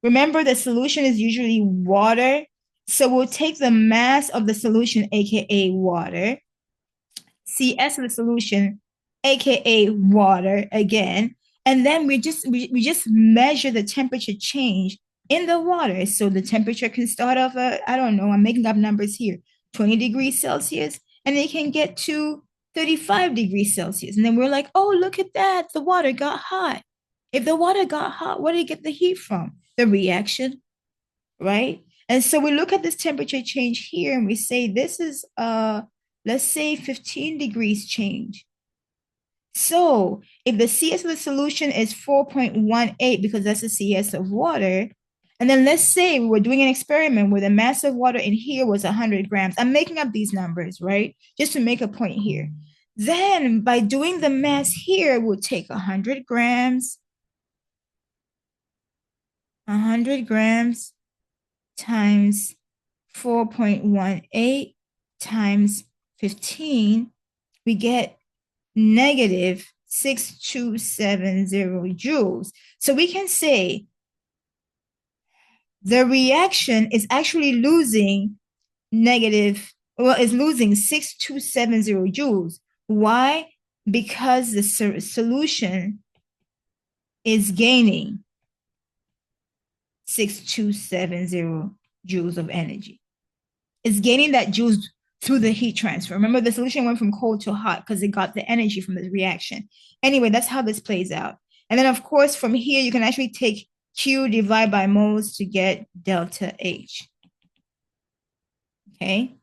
A: remember the solution is usually water. So we'll take the mass of the solution, aka water, CS of the solution, aka water again, and then we just measure the temperature change in the water. So the temperature can start off at, I don't know, I'm making up numbers here, 20 degrees Celsius, and it can get to 35 degrees Celsius. And then we're like, oh, look at that, the water got hot. If the water got hot, where did it get the heat from? The reaction, right? And so we look at this temperature change here and we say this is let's say 15 degrees change. So if the CS of the solution is 4.18, because that's the CS of water, and then let's say we were doing an experiment where the mass of water in here was 100 grams. I'm making up these numbers, right? Just to make a point here. Then by doing the mass here, we'll take 100 grams, 100 grams times 4.18 times 15, we get negative 6270 joules. So we can say the reaction is actually losing is losing 6270 joules. Why? Because the solution is gaining 6270 joules of energy. It's gaining that joules through the heat transfer. Remember, the solution went from cold to hot because it got the energy from the reaction. Anyway, that's how this plays out. And then, of course, from here, you can actually take Q divided by moles to get delta H. Okay?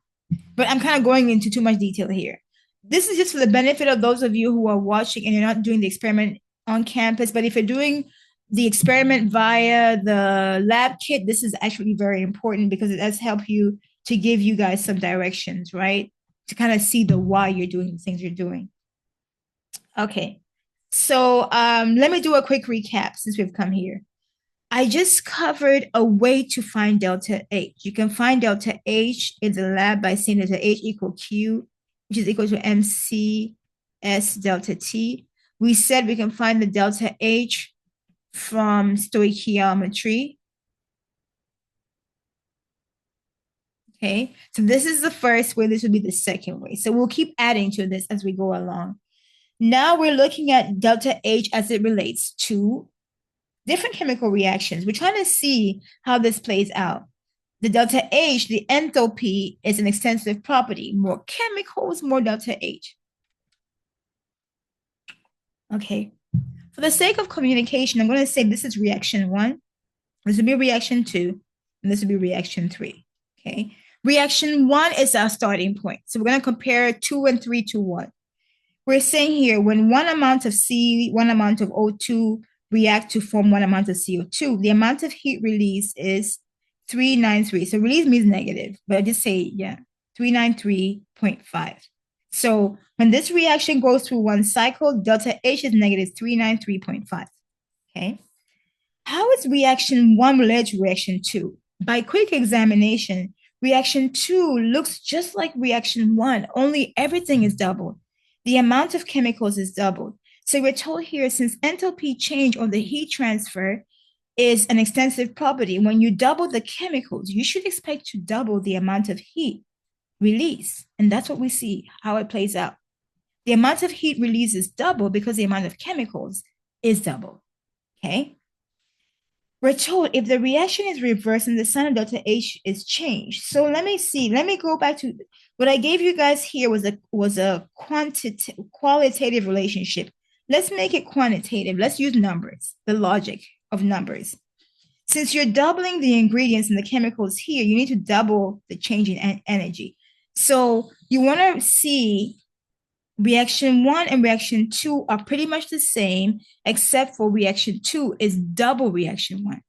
A: But I'm kind of going into too much detail here. This is just for the benefit of those of you who are watching and you're not doing the experiment on campus. But if you're doing the experiment via the lab kit, this is actually very important because it does help you to give you guys some directions, right? To kind of see the why you're doing the things you're doing. Okay, so let me do a quick recap since we've come here. I just covered a way to find delta H. You can find delta H in the lab by saying delta H equal Q, which is equal to MC S delta T. We said we can find the delta H from stoichiometry. Okay, so this is the first way, this would be the second way. So we'll keep adding to this as we go along. Now we're looking at delta H as it relates to different chemical reactions. We're trying to see how this plays out. The delta H, the enthalpy, is an extensive property. More chemicals, more delta H. Okay, for the sake of communication, I'm going to say this is reaction 1, this will be reaction 2, and this will be reaction 3. Okay, reaction 1 is our starting point. So we're going to compare 2 and 3 to 1. We're saying here, when one amount of C, one amount of O2 react to form one amount of CO2, the amount of heat release is 393. So release means negative, but I just say, yeah, 393.5. So when this reaction goes through one cycle, delta H is negative 393.5. Okay. How is reaction 1 related to reaction 2? By quick examination, reaction 2 looks just like reaction 1, only everything is doubled. The amount of chemicals is doubled. So we're told here, since enthalpy change or the heat transfer is an extensive property, when you double the chemicals, you should expect to double the amount of heat release. And that's what we see, how it plays out. The amount of heat released is double because the amount of chemicals is double. Okay. We're told if the reaction is reversed and the sign of delta H is changed. So let me see. Let me go back to what I gave you guys here was a qualitative relationship. Let's make it quantitative. Let's use numbers, the logic of numbers. Since you're doubling the ingredients and the chemicals here, you need to double the change in energy. So you want to see reaction 1 and reaction 2 are pretty much the same, except for reaction 2 is double reaction 1.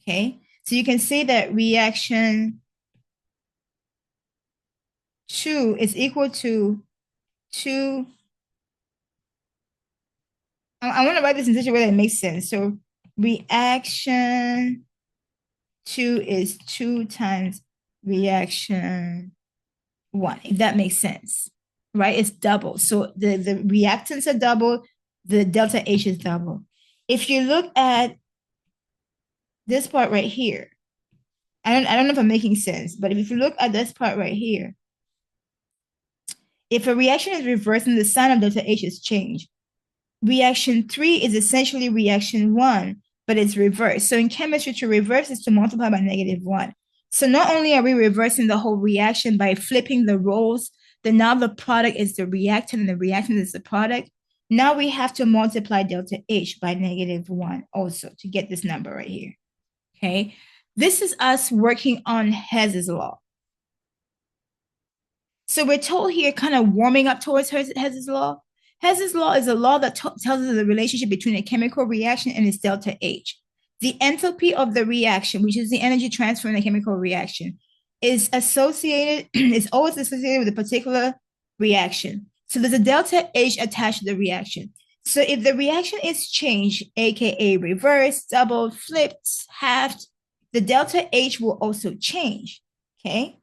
A: Okay, so you can say that reaction 2 is equal to 2. I want to write this in such a way that it makes sense. So reaction 2 is 2 times reaction 1, if that makes sense, right? It's double. So the reactants are double, the delta H is double. If you look at this part right here, I don't know if I'm making sense, but if you look at this part right here, if a reaction is reversed and the sign of delta H is changed, reaction 3 is essentially reaction 1, but it's reversed. So in chemistry, to reverse is to multiply by -1. So not only are we reversing the whole reaction by flipping the roles, then now the product is the reactant and the reactant is the product. Now we have to multiply delta H by -1 also to get this number right here. Okay, this is us working on Hess's law. So we're told here, kind of warming up towards Hess's law. Hess's law is a law that tells us the relationship between a chemical reaction and its delta H. The enthalpy of the reaction, which is the energy transfer in a chemical reaction, is associated, is always associated with a particular reaction. So there's a delta H attached to the reaction. So if the reaction is changed, aka reversed, doubled, flipped, halved, the delta H will also change. Okay.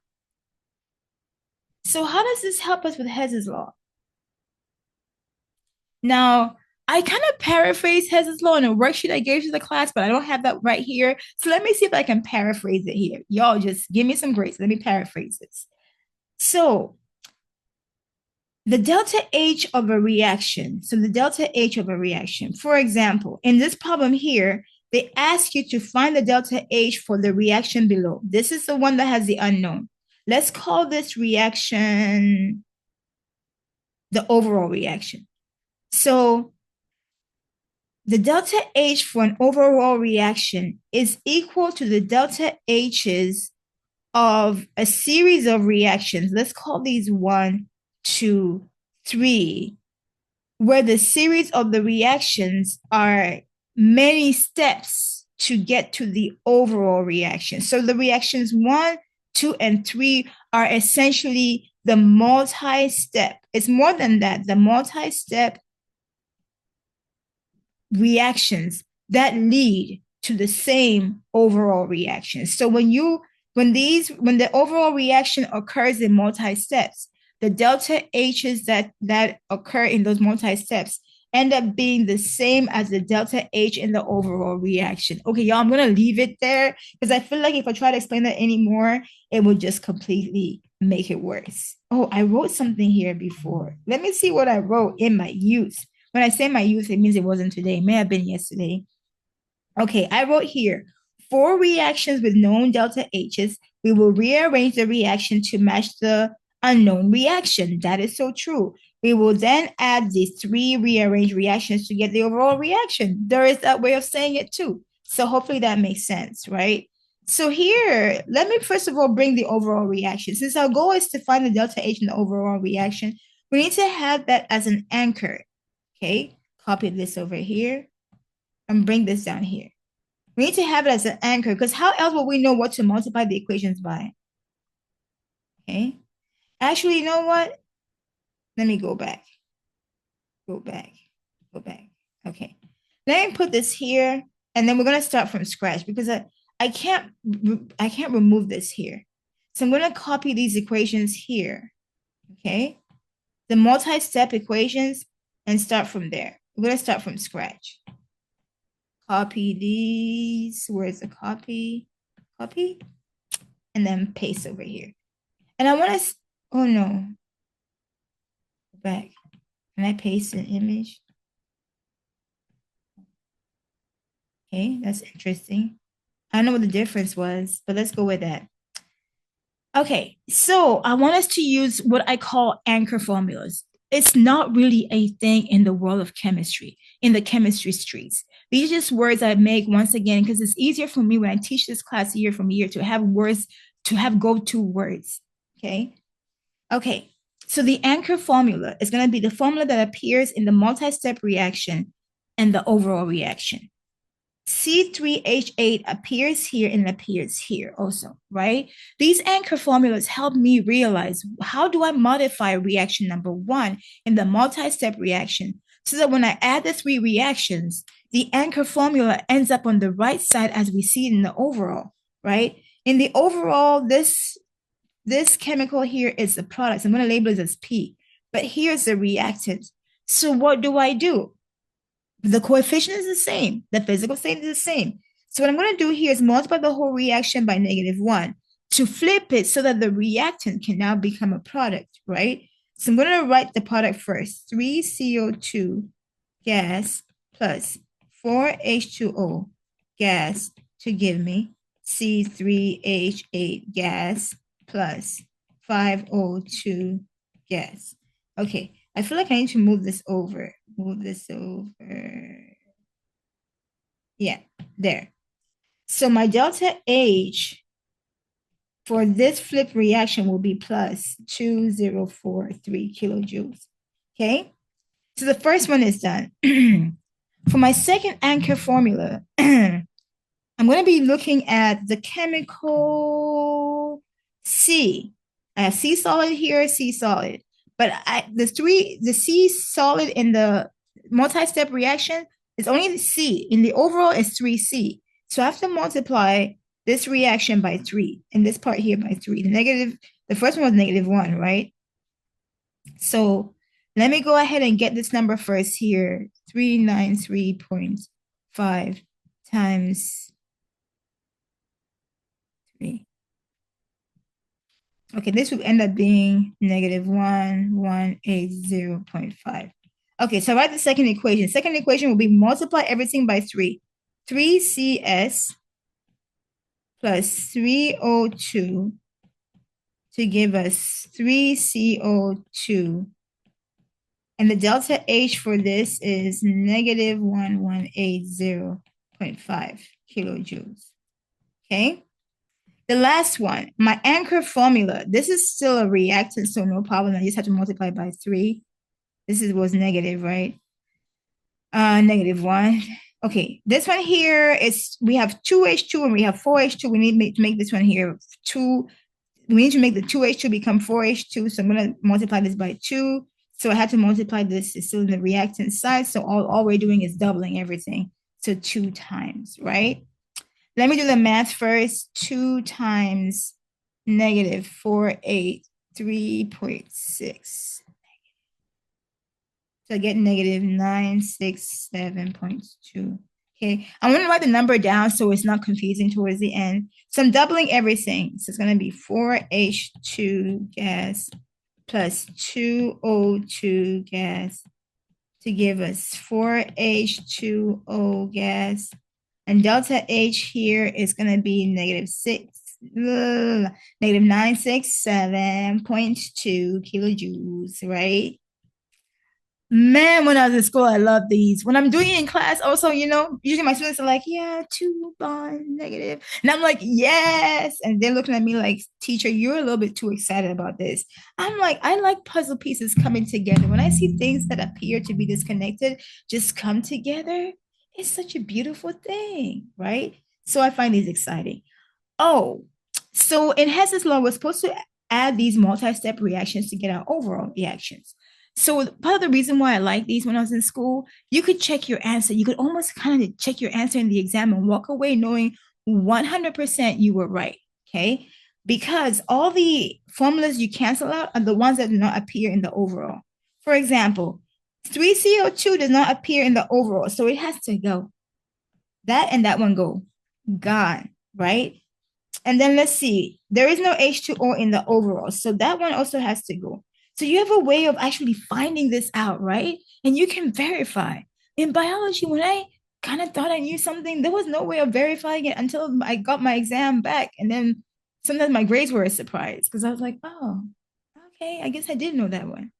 A: So how does this help us with Hess's law? Now, I kind of paraphrase Hess's law in a worksheet I gave to the class, but I don't have that right here. So let me see if I can paraphrase it here. Y'all just give me some grace. Let me paraphrase this. So the delta H of a reaction, for example, in this problem here, they ask you to find the delta H for the reaction below. This is the one that has the unknown. Let's call this reaction the overall reaction. So the delta H for an overall reaction is equal to the delta H's of a series of reactions. Let's call these 1, 2, 3, where the series of the reactions are many steps to get to the overall reaction. So the reactions 1, 2, and 3 are essentially the multi-step. It's more than that, the multi-step reactions that lead to the same overall reaction. So when the overall reaction occurs in multi-steps, the delta H's that occur in those multi-steps end up being the same as the delta H in the overall reaction. Okay, y'all, I'm gonna leave it there because I feel like if I try to explain that anymore, it would just completely make it worse. Oh, I wrote something here before. Let me see what I wrote in my youth. When I say my youth, it means it wasn't today. It may have been yesterday. Okay, I wrote here, for reactions with known delta H's, we will rearrange the reaction to match the unknown reaction. That is so true. We will then add these 3 rearranged reactions to get the overall reaction. There is that way of saying it too. So hopefully that makes sense, right? So here, let me first of all bring the overall reaction. Since our goal is to find the delta H in the overall reaction, we need to have that as an anchor. Okay, copy this over here and bring this down here. We need to have it as an anchor because how else will we know what to multiply the equations by? Okay, actually, you know what? Let me go back. Go back. Go back. Okay. Let me put this here, and then we're gonna start from scratch because I can't remove this here. So I'm gonna copy these equations here. Okay. The multi-step equations and start from there. We're gonna start from scratch. Copy these. Where's the copy? Copy. And then paste over here. And I want to, oh no. Go back. Can I paste an image? Okay, that's interesting. I don't know what the difference was, but let's go with that. Okay, so I want us to use what I call anchor formulas. It's not really a thing in the world of chemistry, in the chemistry streets. These are just words I make once again because it's easier for me when I teach this class year from year to have words, to have go-to words. Okay. Okay. So the anchor formula is going to be the formula that appears in the multi-step reaction and the overall reaction. C3H8 appears here and appears here also, right? These anchor formulas help me realize how do I modify reaction number one in the multi-step reaction so that when I add the three reactions, the anchor formula ends up on the right side as we see it in the overall, right? In the overall, this chemical here is the product. I'm going to label it as P, but here's the reactant. So what do? The coefficient is the same. The physical state is the same. So what I'm going to do here is multiply the whole reaction by -1 to flip it so that the reactant can now become a product, right? So I'm going to write the product first. 3CO2 gas plus 4H2O gas to give me C3H8 gas plus 5O2 gas. Okay, I feel like I need to move this over. Move this over. Yeah, there. So my delta H for this flip reaction will be plus 2043 kilojoules. Okay, so the first one is done. For my second anchor formula, I'm going to be looking at the chemical C. I have C solid here, C solid. But the C solid in the multi-step reaction is only the C. In the overall, it's 3C. So I have to multiply this reaction by 3, and this part here by 3. The first one was -1, right? So let me go ahead and get this number first here. 393.5 times 3. Okay, this would end up being -1180.5. Okay, so write the second equation. Second equation will be multiply everything by 3. 3CS plus 3O2 to give us 3CO2. And the delta H for this is -1180.5 kilojoules. Okay? The last one, my anchor formula. This is still a reactant, so no problem. I just have to multiply by 3. This was negative, right? -1. Okay, this one here is, we have 2H2 and we have 4H2. We need to make this one here 2. We need to make the 2H2 become 4H2. So I'm going to multiply this by 2. So I had to multiply this. It's still in the reactant side. So all we're doing is doubling everything. So 2 times, right? Let me do the math first. 2 times -483.6. So I get -967.2. Okay, I want to write the number down so it's not confusing towards the end. So I'm doubling everything. So it's going to be 4H2 gas plus 2O2 gas to give us 4H2O gas. And delta H here is going to be -967.2 kilojoules, right? Man, when I was in school, I love these. When I'm doing it in class, also, usually my students are like, yeah, 2 bond negative. And I'm like, yes. And they're looking at me like, teacher, you're a little bit too excited about this. I'm like, I like puzzle pieces coming together. When I see things that appear to be disconnected just come together, it's such a beautiful thing, right? So I find these exciting. Oh, so in Hess's law, we're supposed to add these multi-step reactions to get our overall reactions. So part of the reason why I like these when I was in school, you could check your answer. You could almost kind of check your answer in the exam and walk away knowing 100% you were right. Okay. Because all the formulas you cancel out are the ones that do not appear in the overall. For example, 3CO2 does not appear in the overall. So it has to go. That and that one go. Gone. Right. And then let's see, there is no H2O in the overall. So that one also has to go. So you have a way of actually finding this out, right? And you can verify. In biology, when I kind of thought I knew something, there was no way of verifying it until I got my exam back. And then sometimes my grades were a surprise because I was like, oh, okay, I guess I did know that one.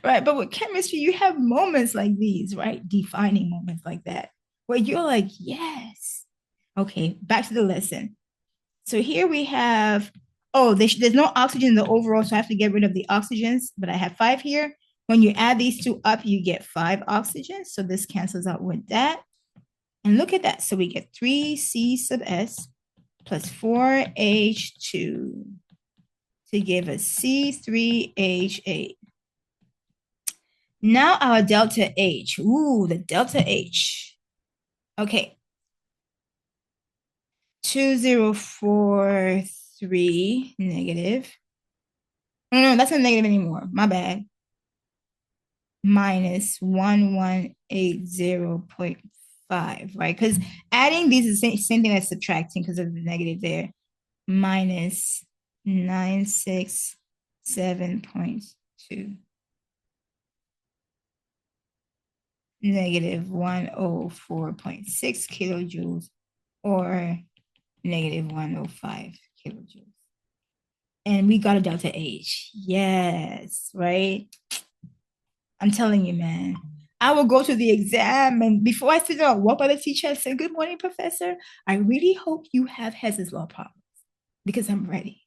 A: Right. But with chemistry, you have moments like these, right? Defining moments like that, where you're like, yes. Okay, back to the lesson. So here we have, oh, there's no oxygen in the overall, so I have to get rid of the oxygens, but I have 5 here. When you add these two up, you get 5 oxygens. So this cancels out with that. And look at that. So we get 3C sub S plus 4H2 to give us C3H8. Now our delta H. Ooh, the delta H. Okay. 2043 negative. No, that's not negative anymore. My bad. Minus 1180.5, right? Because adding these is the same thing as subtracting because of the negative there. Minus 967.2. Negative 104.6 kilojoules or negative 105 kilojoules. And we got a delta H. Yes, right? I'm telling you, man. I will go to the exam and before I sit down, walk by the teacher and say, good morning, professor. I really hope you have Hess's law problems because I'm ready.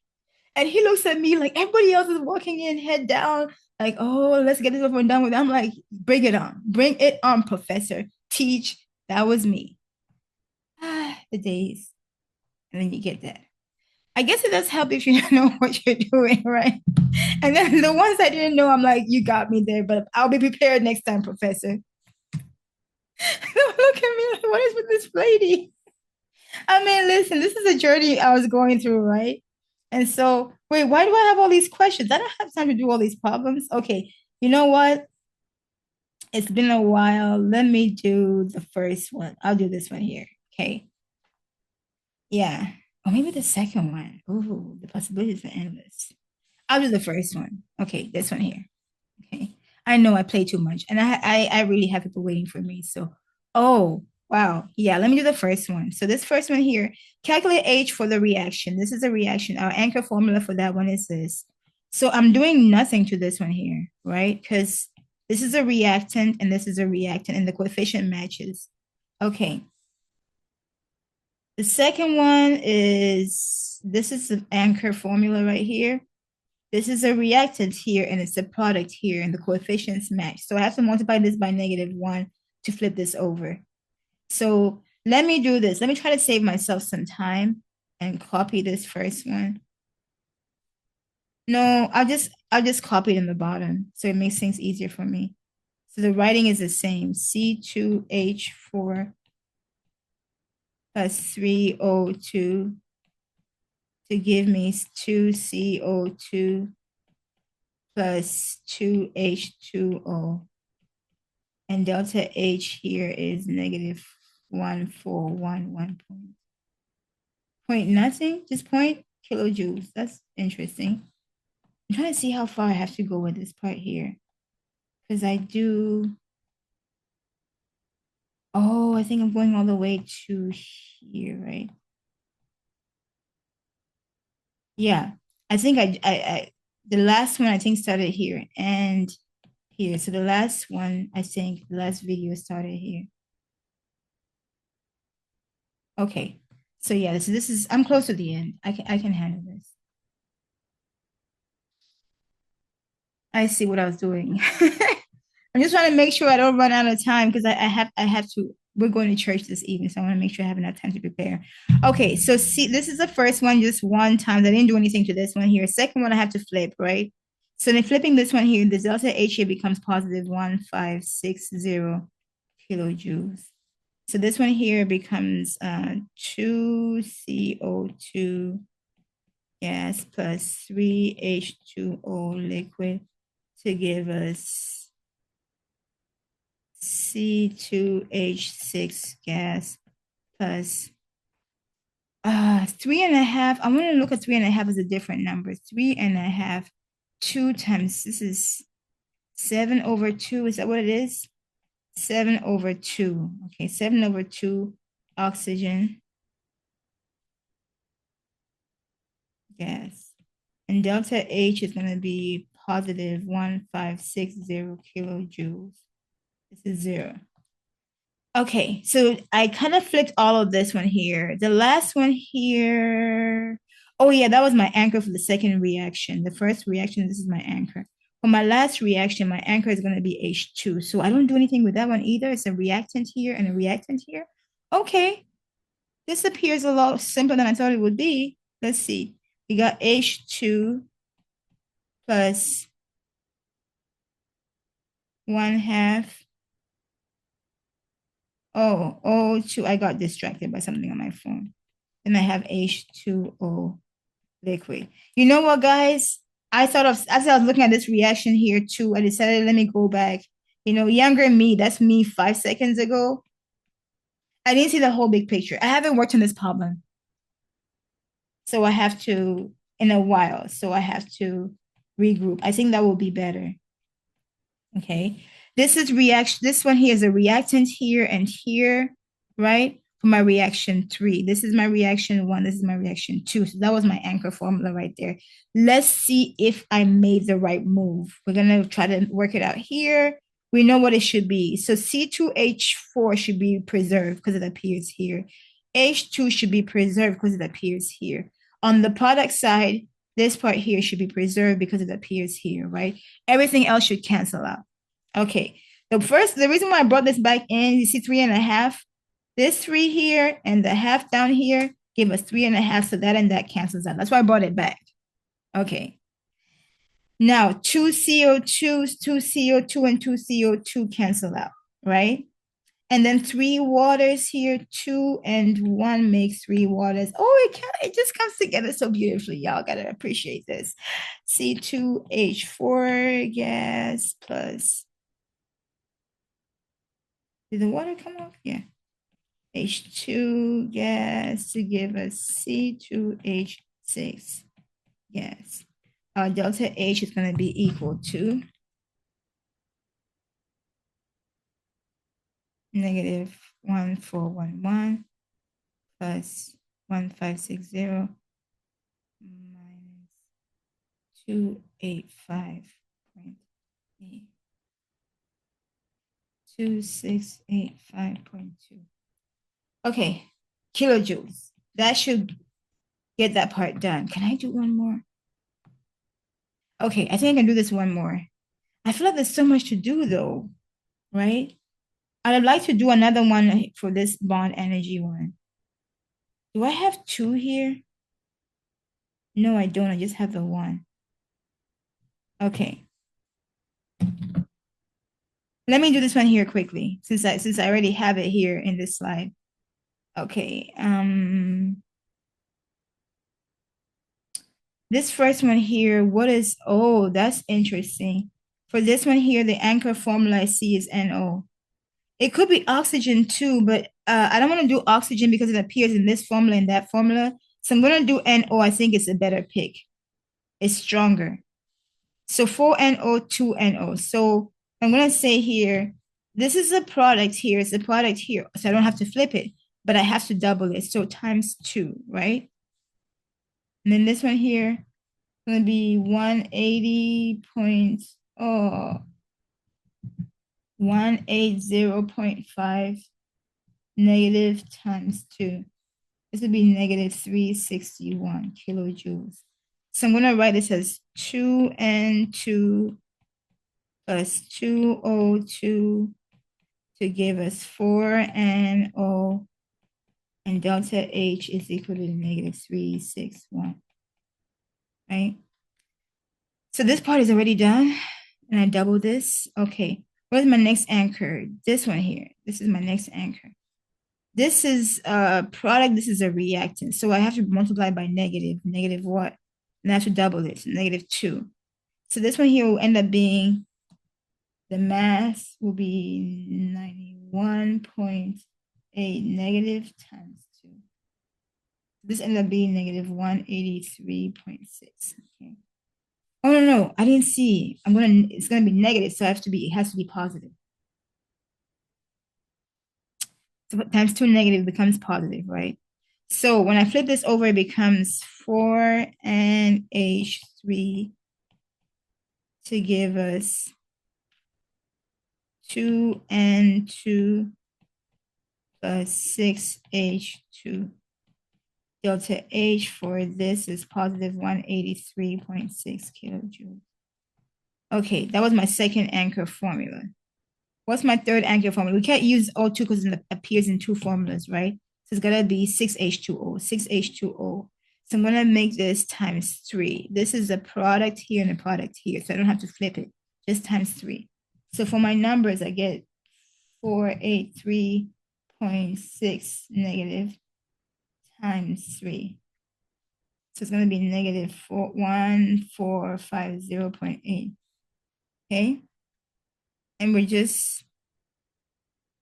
A: And he looks at me like everybody else is walking in, head down, like, oh, let's get this over and done with. I'm like, bring it on. Bring it on, professor. Teach. That was me. The days. And then you get that. I guess it does help if you know what you're doing, right? And then the ones I didn't know, I'm like, you got me there, but I'll be prepared next time, professor. Look at me, like, what is with this lady? I mean, listen, this is a journey I was going through, right? And so, wait, why do I have all these questions? I don't have time to do all these problems. Okay, you know what? It's been a while. Let me do the first one. I'll do this one here. Okay. Yeah. Or maybe the second one. Ooh, the possibilities are endless. I'll do the first one. Okay, this one here. Okay. I know I play too much and I really have people waiting for me. So, oh, wow. Yeah, let me do the first one. So this first one here, calculate H for the reaction. This is a reaction. Our anchor formula for that one is this. So I'm doing nothing to this one here, right? Because this is a reactant and this is a reactant and the coefficient matches. Okay. The second one is, this is the anchor formula right here. This is a reactant here and it's a product here and the coefficients match. So I have to multiply this by -1 to flip this over. So let me do this. Let me try to save myself some time and copy this first one. No, I'll just copy it in the bottom so it makes things easier for me. So the writing is the same. C2H4 plus 3O2 to give me 2CO2 plus 2H2O. And delta H here is negative 1411 point nothing, just point kilojoules. That's interesting. I'm trying to see how far I have to go with this part here. Because I do, oh, I think I'm going all the way to here, right? Yeah, I think the last one I think started here and here. So the last one, I think the last video started here. Okay, so yeah, this is I'm close to the end. I can handle this. I see what I was doing. I'm just trying to make sure I don't run out of time because I have to. We're going to church this evening, so I want to make sure I have enough time to prepare. Okay, so see, this is the first one, just one time. I didn't do anything to this one here. Second one, I have to flip, right? So then flipping this one here, the delta H here becomes positive 1560 kilojoules. So this one here becomes 2CO2 gas plus 3H2O liquid to give us C2H6 gas plus 3.5. I want to look at 3.5 as a different number. 3.5, 2 times, this is 7/2. Is that what it is? 7/2. Okay, 7/2 oxygen gas. And delta H is going to be positive 1560 kilojoules. This is 0. Okay, so I kind of flipped all of this one here. The last one here, oh yeah, that was my anchor for the second reaction. The first reaction, this is my anchor. For my last reaction, my anchor is going to be H2. So I don't do anything with that one either. It's a reactant here and a reactant here. Okay, this appears a lot simpler than I thought it would be. Let's see. We got H2 plus 1/2. Oh, O2. I got distracted by something on my phone. Then I have H2O liquid. You know what, guys? I thought of, as I was looking at this reaction here too, I decided, let me go back. You know, younger me, that's me 5 seconds ago. I didn't see the whole big picture. I haven't worked on this problem. So I have to, in a while, so I have to regroup. I think that will be better. Okay. This is reaction. This one here is a reactant here and here, right? For my reaction 3. This is my reaction 1. This is my reaction 2. So that was my anchor formula right there. Let's see if I made the right move. We're going to try to work it out here. We know what it should be. So C2H4 should be preserved because it appears here. H2 should be preserved because it appears here. On the product side, this part here should be preserved because it appears here, right? Everything else should cancel out. Okay. The reason why I brought this back in, you see 3.5. This 3 here and the half down here give us 3.5. So that and that cancels out. That's why I brought it back. Okay. Now 2CO2, 2CO2, and 2CO2 cancel out, right? And then 3 waters here, 2 and 1 makes 3 waters. Oh, it just comes together so beautifully. Y'all gotta appreciate this. C2H4 gas plus. Did the water come off? Yeah. H2 gas to give us C2H6 gas. Our delta H is going to be equal to negative 1411 plus 1560 minus 285.8. 2685.2. Okay, kilojoules. That should get that part done. Can I do one more? Okay, I think I can do this one more. I feel like there's so much to do though, right? I'd like to do another one for this bond energy one. Do I have 2 here? No, I don't. I just have the 1. Okay. Let me do this one here quickly, since I already have it here in this slide. Okay. This first one here, oh, that's interesting. For this one here, the anchor formula I see is NO. It could be oxygen too, but I don't want to do oxygen because it appears in this formula and that formula. So I'm going to do NO. I think it's a better pick. It's stronger. So 4NO, 2NO. So I'm going to say here, this is a product here. It's a product here. So I don't have to flip it, but I have to double it. So times 2, right? And then this one here is going to be 180.5 negative times 2. This would be negative 361 kilojoules. So I'm going to write this as 2N2 plus 2O2 to give us 4NO, and delta H is equal to negative 361, right? So this part is already done. And I double this. Okay. Where's my next anchor? This one here. This is my next anchor. This is a product. This is a reactant. So I have to multiply by negative. Negative what? And I have to double it. So -2. So this one here will end up being, the mass will be 91.8 negative times 2. This ended up being -183.6. Okay. Oh no, I didn't see. It's gonna be negative, so it has to be positive. So times 2 negative becomes positive, right? So when I flip this over, it becomes 4NH3 to give us 2N2 plus 6H2. Delta H for this is positive 183.6 kilojoules. Okay, that was my second anchor formula. What's my third anchor formula? We can't use O2 because it appears in two formulas, right? So it's gonna be 6H2O, 6H2O. So I'm gonna make this times 3. This is a product here and a product here, so I don't have to flip it, just times 3. So for my numbers, I get 483.6 negative times 3. So it's gonna be negative 1450.8. Okay, and we're just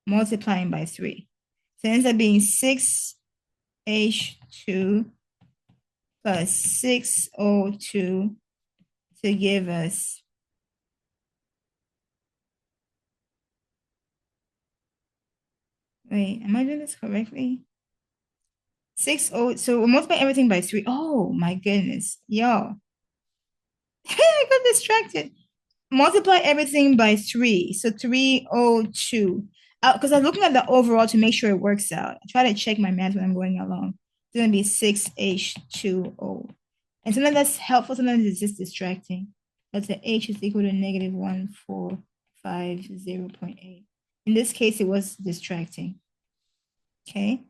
A: multiplying by 3. So it ends up being 6H2 plus 6O2 to give us wait, am I doing this correctly? 6O, so we'll multiply everything by 3. Oh my goodness, y'all. I got distracted. Multiply everything by 3. So 302. Because I was looking at the overall to make sure it works out. I try to check my math when I'm going along. It's going to be 6H2O. And sometimes that's helpful, sometimes it's just distracting. That's the H is equal to negative 1450.8. In this case, it was distracting. Okay.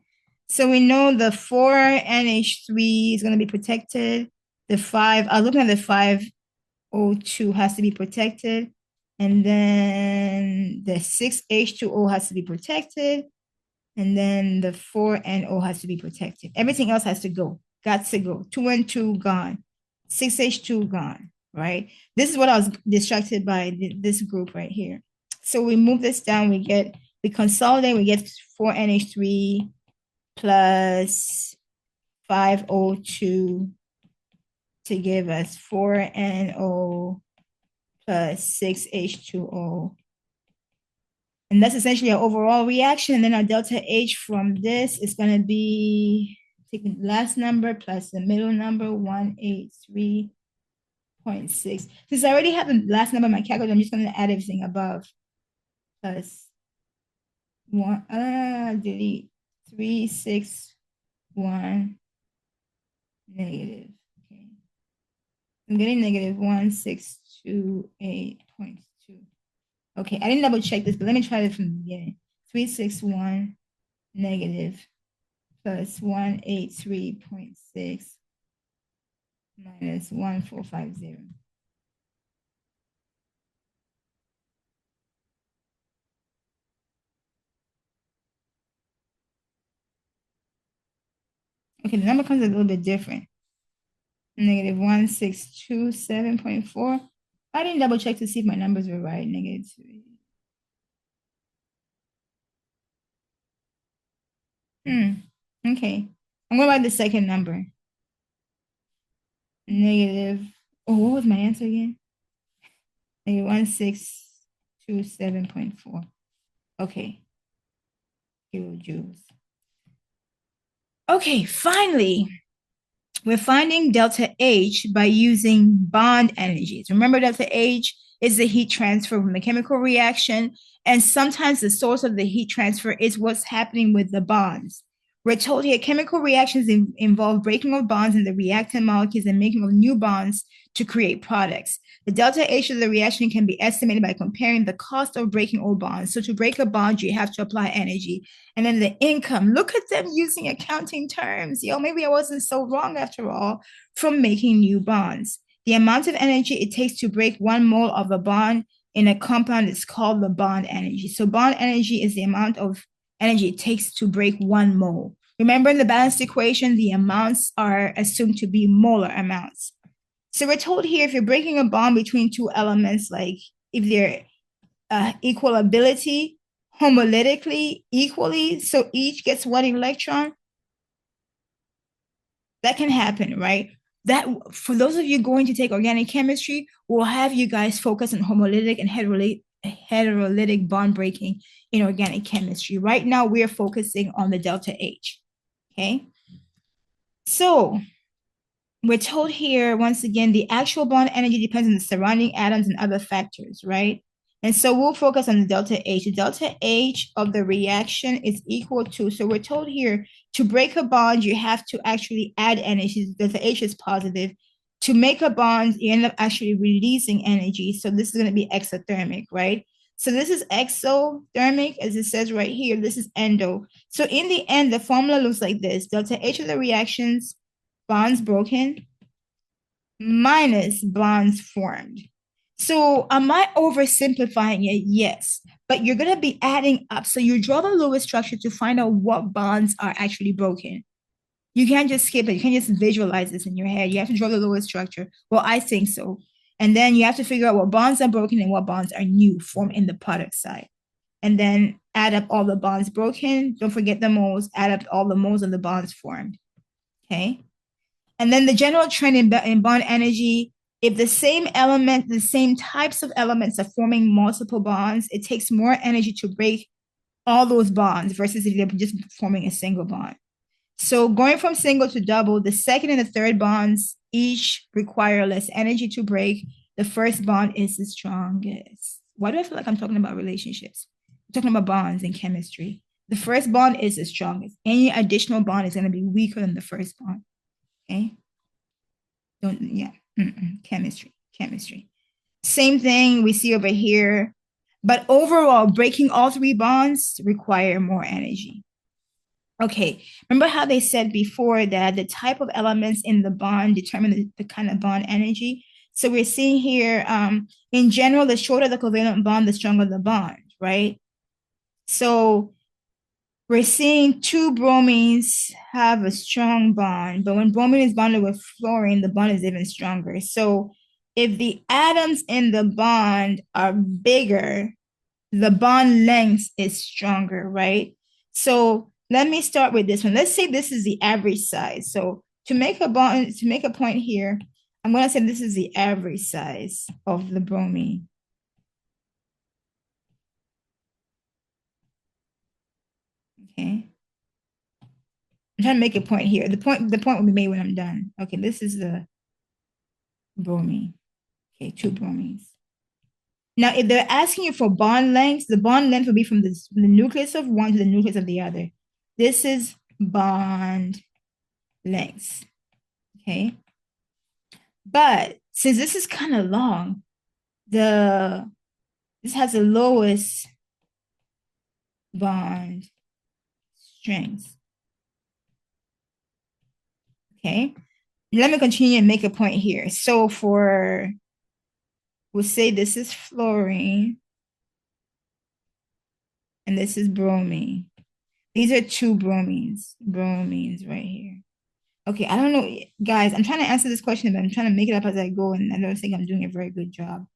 A: So we know the 4NH3 is going to be protected. The 5, I was looking at the 5O2 has to be protected. And then the 6H2O has to be protected. And then the 4NO has to be protected. Everything else has to go. Got to go. 2 and 2 gone. 6H2 gone, right? This is what I was distracted by, this group right here. So we move this down, we consolidate, we get 4NH3 plus 5O2 to give us 4NO plus 6H2O. And that's essentially our overall reaction. And then our delta H from this is going to be taking the last number plus the middle number, 183.6. Since I already have the last number in my calculator, I'm just going to add everything above. Plus delete 361 negative. Okay. I'm getting negative 1628.2. Okay, I didn't double check this, but let me try it from the beginning. 361 negative plus 183.6 minus 1450. Okay, the number comes a little bit different. Negative 1627.4. I didn't double check to see if my numbers were right. Negative 3. Okay. I'm going to write the second number. Negative. Oh, what was my answer again? Negative 1627.4. Okay. Kilojoules. Okay, finally, we're finding delta H by using bond energies. Remember, delta H is the heat transfer from the chemical reaction, and sometimes the source of the heat transfer is what's happening with the bonds. We're told here chemical reactions involve breaking of bonds in the reactant molecules and making of new bonds to create products. The delta H of the reaction can be estimated by comparing the cost of breaking old bonds. So to break a bond, you have to apply energy. And then the income, look at them using accounting terms. Maybe I wasn't so wrong after all from making new bonds. the amount of energy it takes to break 1 mole of a bond in a compound is called the bond energy. So bond energy is the amount of energy it takes to break 1 mole. Remember, in the balanced equation, the amounts are assumed to be molar amounts. So we're told here, if you're breaking a bond between two elements, like if they're equal ability, homolytically, equally, so each gets 1 electron, that can happen, right? That, for those of you going to take organic chemistry, we'll have you guys focus on homolytic and heterolytic bond breaking in organic chemistry. Right now, we're focusing on the delta H, okay? So we're told here, once again, the actual bond energy depends on the surrounding atoms and other factors, right? And so we'll focus on the delta H. The delta H of the reaction is equal to, so we're told here, to break a bond, you have to actually add energy. Delta H is positive. To make a bond, you end up actually releasing energy. So this is going to be exothermic, right? So this is exothermic, as it says right here. This is endo. So in the end, the formula looks like this. Delta H of the reactions, bonds broken, minus bonds formed. So am I oversimplifying it? Yes, but you're going to be adding up. So you draw the Lewis structure to find out what bonds are actually broken. You can't just skip it. You can't just visualize this in your head. You have to draw the Lewis structure. Well, I think so. And then you have to figure out what bonds are broken and what bonds are new, formed in the product side. And then add up all the bonds broken. Don't forget the moles. Add up all the moles of the bonds formed. Okay. And then the general trend in bond energy, if the same element, the same types of elements are forming multiple bonds, it takes more energy to break all those bonds versus if they're just forming a single bond. So going from single to double, the second and the third bonds each require less energy to break. The first bond is the strongest. Why do I feel like I'm talking about relationships? I'm talking about bonds in chemistry. The first bond is the strongest. Any additional bond is going to be weaker than the first bond. Okay. Don't, yeah. Chemistry. Same thing we see over here. But overall, breaking all three bonds require more energy. Okay, remember how they said before that the type of elements in the bond determine the kind of bond energy? So we're seeing here, in general, the shorter the covalent bond, the stronger the bond, right? So we're seeing two bromines have a strong bond, but when bromine is bonded with fluorine, the bond is even stronger. So if the atoms in the bond are bigger, the bond length is stronger, right? So let me start with this one. Let's say this is the average size. So to make a bond, to make a point here, I'm going to say this is the average size of the bromine. Okay. I'm trying to make a point here. The point will be made when I'm done. Okay, this is the bromine. Okay, two bromines. Now, if they're asking you for bond lengths, the bond length will be from the nucleus of one to the nucleus of the other. This is bond lengths. Okay. But since this is kind of long, this has the lowest bond strength. Okay. Let me continue and make a point here. So we'll say this is fluorine and this is bromine. These are two bromines right here. Okay, I don't know, guys, I'm trying to answer this question, but I'm trying to make it up as I go, and I don't think I'm doing a very good job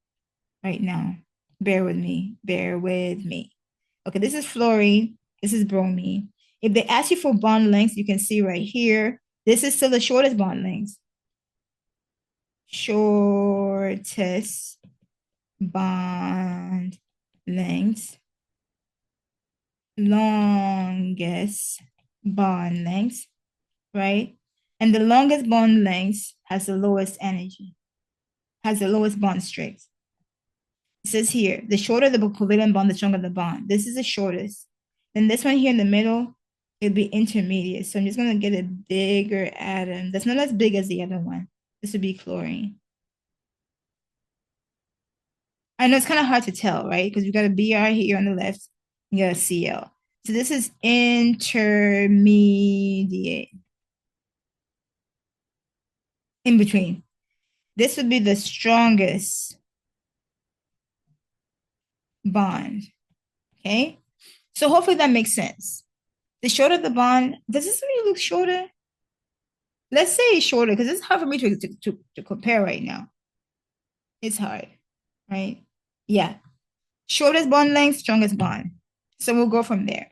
A: right now. Bear with me. Okay, this is fluorine, this is bromine. If they ask you for bond lengths, you can see right here, this is still the shortest bond length. Shortest bond length. Longest bond length, right? And the longest bond length has the lowest energy, has the lowest bond strength. It says here, the shorter the covalent bond, the stronger the bond. This is the shortest. Then this one here in the middle, it'll be intermediate. So I'm just going to get a bigger atom. That's not as big as the other one. This would be chlorine. I know it's kind of hard to tell, right? Because we got a Br here on the left, you got a Cl. So this is intermediate. In between. this would be the strongest bond. Okay. So hopefully that makes sense. The shorter the bond, does this really look shorter? Let's say it's shorter because it's hard for me to compare right now. It's hard, right? Yeah. Shortest bond length, strongest bond. So we'll go from there.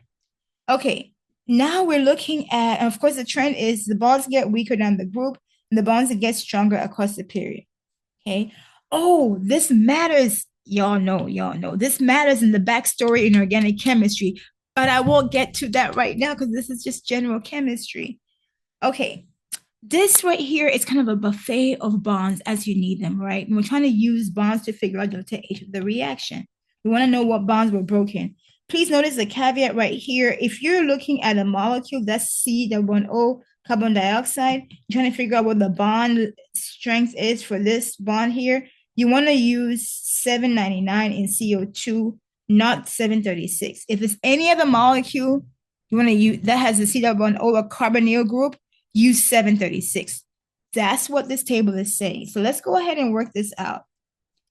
A: Okay. Now we're looking at, and of course, the trend is the bonds get weaker down the group and the bonds get stronger across the period. Okay. Oh, this matters. Y'all know. This matters in the backstory in organic chemistry, but I won't get to that right now because this is just general chemistry. Okay. This right here is kind of a buffet of bonds as you need them, right? And we're trying to use bonds to figure out delta H of the reaction. We want to know what bonds were broken. Please notice the caveat right here. If you're looking at a molecule that's C-double-O carbon dioxide, you're trying to figure out what the bond strength is for this bond here, you want to use 799 in CO2, not 736. If it's any other molecule you want to use that has a C-double-O or carbonyl group, use 736. That's what this table is saying. So let's go ahead and work this out.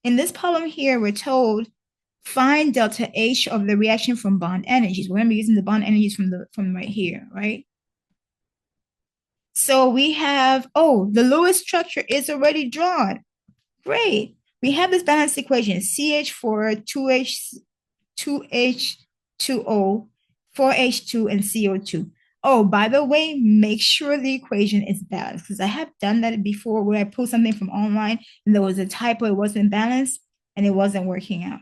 A: In this problem here, we're told find delta H of the reaction from bond energies. We're going to be using the bond energies from right here, right? So we have, the Lewis structure is already drawn. Great. We have this balanced equation, CH4, 2H2O, 4H2, and CO2. Oh, by the way, make sure the equation is balanced because I have done that before where I pulled something from online and there was a typo, it wasn't balanced and it wasn't working out.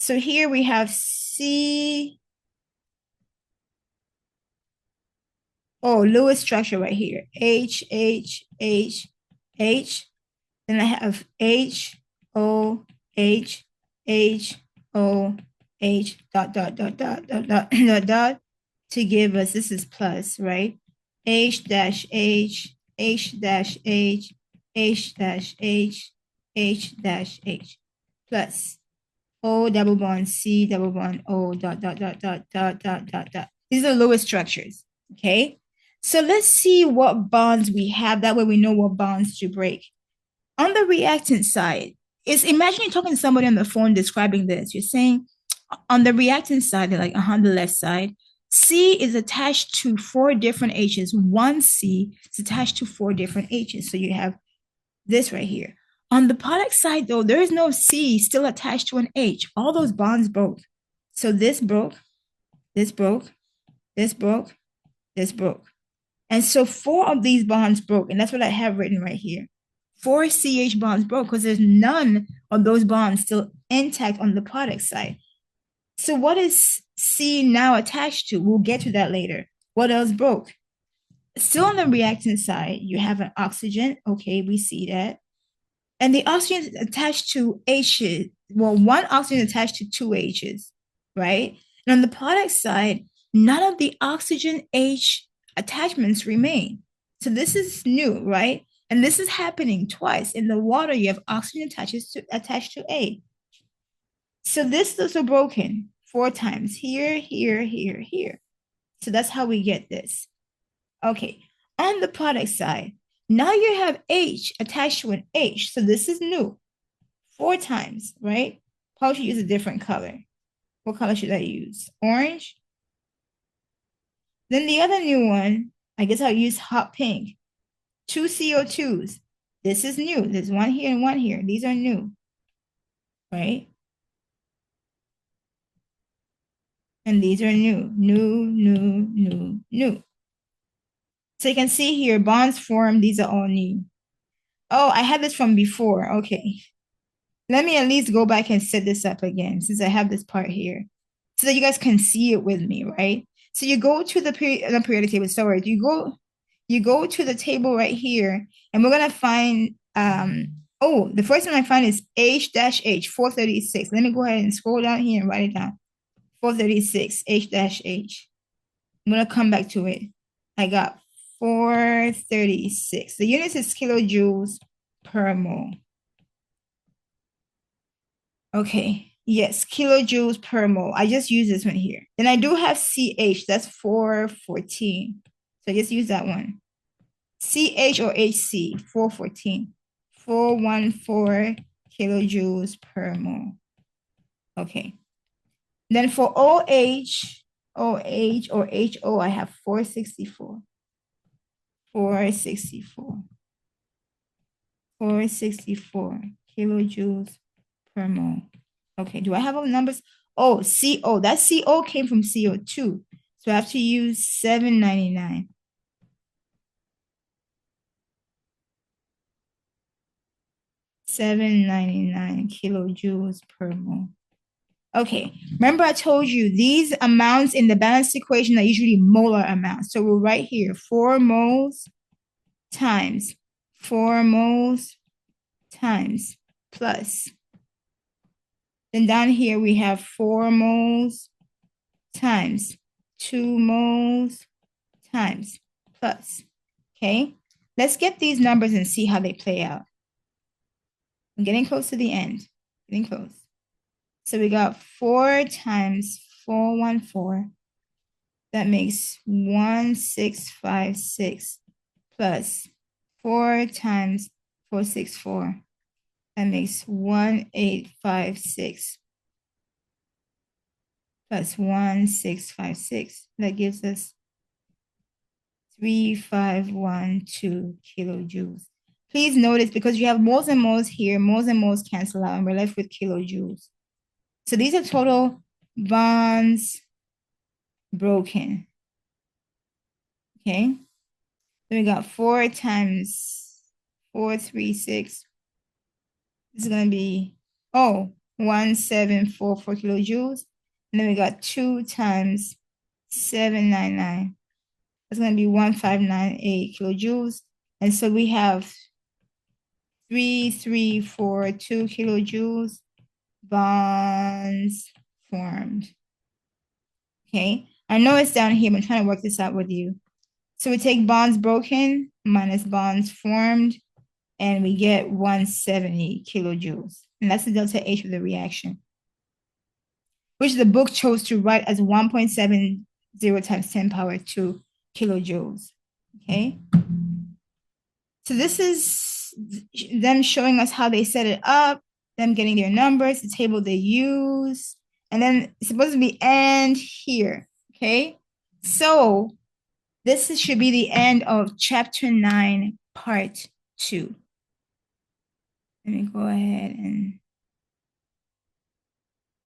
A: So here we have Lewis structure right here. H, H, H, H. Then I have H, O, H, H, O, H, dot, dot, dot, dot, dot, dot, dot, dot, to give us, this is plus, right? H dash H, H dash H, H dash H, H dash H, plus O double bond C double bond O dot, dot, dot, dot, dot, dot, dot, dot. These are Lewis structures, okay? So let's see what bonds we have. That way we know what bonds to break. On the reactant side, imagine you're talking to somebody on the phone describing this. You're saying on the reactant side, they're like on the left side, C is attached to 4 different H's. One C is attached to 4 different H's. So you have this right here. On the product side, though, there is no C still attached to an H. All those bonds broke. So this broke, this broke, this broke, this broke. And so 4 of these bonds broke. And that's what I have written right here. 4 CH bonds broke because there's none of those bonds still intact on the product side. So what is C now attached to? We'll get to that later. What else broke? Still on the reactant side, you have an oxygen. Okay, we see that. And the oxygen is attached to H's. Well, one oxygen attached to 2 H's, right? And on the product side, none of the oxygen H attachments remain. So this is new, right? And this is happening twice. In the water, you have oxygen attached to A. So this is also broken 4 times. Here, here, here, here. So that's how we get this. Okay, on the product side, now you have H attached to an H. So this is new. 4 times, right? Probably should use a different color. What color should I use? Orange? Then the other new one, I guess I'll use hot pink. 2 CO2s. This is new. There's one here and one here. These are new, right? And these are new. New, new, new, new. So you can see here, bonds formed. These are all new. Oh, I had this from before. Okay. Let me at least go back and set this up again since I have this part here so that you guys can see it with me, right? So you go to the periodic table. Sorry, you go to the table right here, and we're gonna find the first one I find is H-H 436. Let me go ahead and scroll down here and write it down. 436 H-H. I'm gonna come back to it. I got 436. The unit is kilojoules per mole. Okay, yes, kilojoules per mole. I just use this one here. Then I do have CH, that's 414. So I just use that one. CH or HC, 414. 414 kilojoules per mole. Okay. Then for OH or HO, I have 464. 464 kilojoules per mole. Okay, do I have all the numbers? Oh, CO, that CO came from CO2. So I have to use 799. 799 kilojoules per mole. Okay, remember I told you these amounts in the balanced equation are usually molar amounts. So we'll write here 4 moles times 4 moles times plus. Then down here we have 4 moles times 2 moles times plus. Okay, let's get these numbers and see how they play out. I'm getting close to the end, getting close. So we got 4 times 414. That makes 1656 plus 4 times 464. That makes 1856 plus 1656. That gives us 3512 kilojoules. Please notice because you have moles and moles here, moles and moles cancel out and we're left with kilojoules. So these are total bonds broken. Okay. Then we got 4 times 436. This is going to be, 1744 kilojoules. And then we got 2 times 799. That's going to be 1598 kilojoules. And so we have 3342 kilojoules bonds formed. Okay, I know it's down here, but I'm trying to work this out with you. So we take bonds broken minus bonds formed, and we get 170 kilojoules. And that's the delta H of the reaction, which the book chose to write as 1.70 times 10 power 2 kilojoules. Okay. So this is them showing us how they set it up, them getting their numbers, the table they use, and then it's supposed to be and here. Okay. So this should be the end of chapter 9, part 2. Let me go ahead and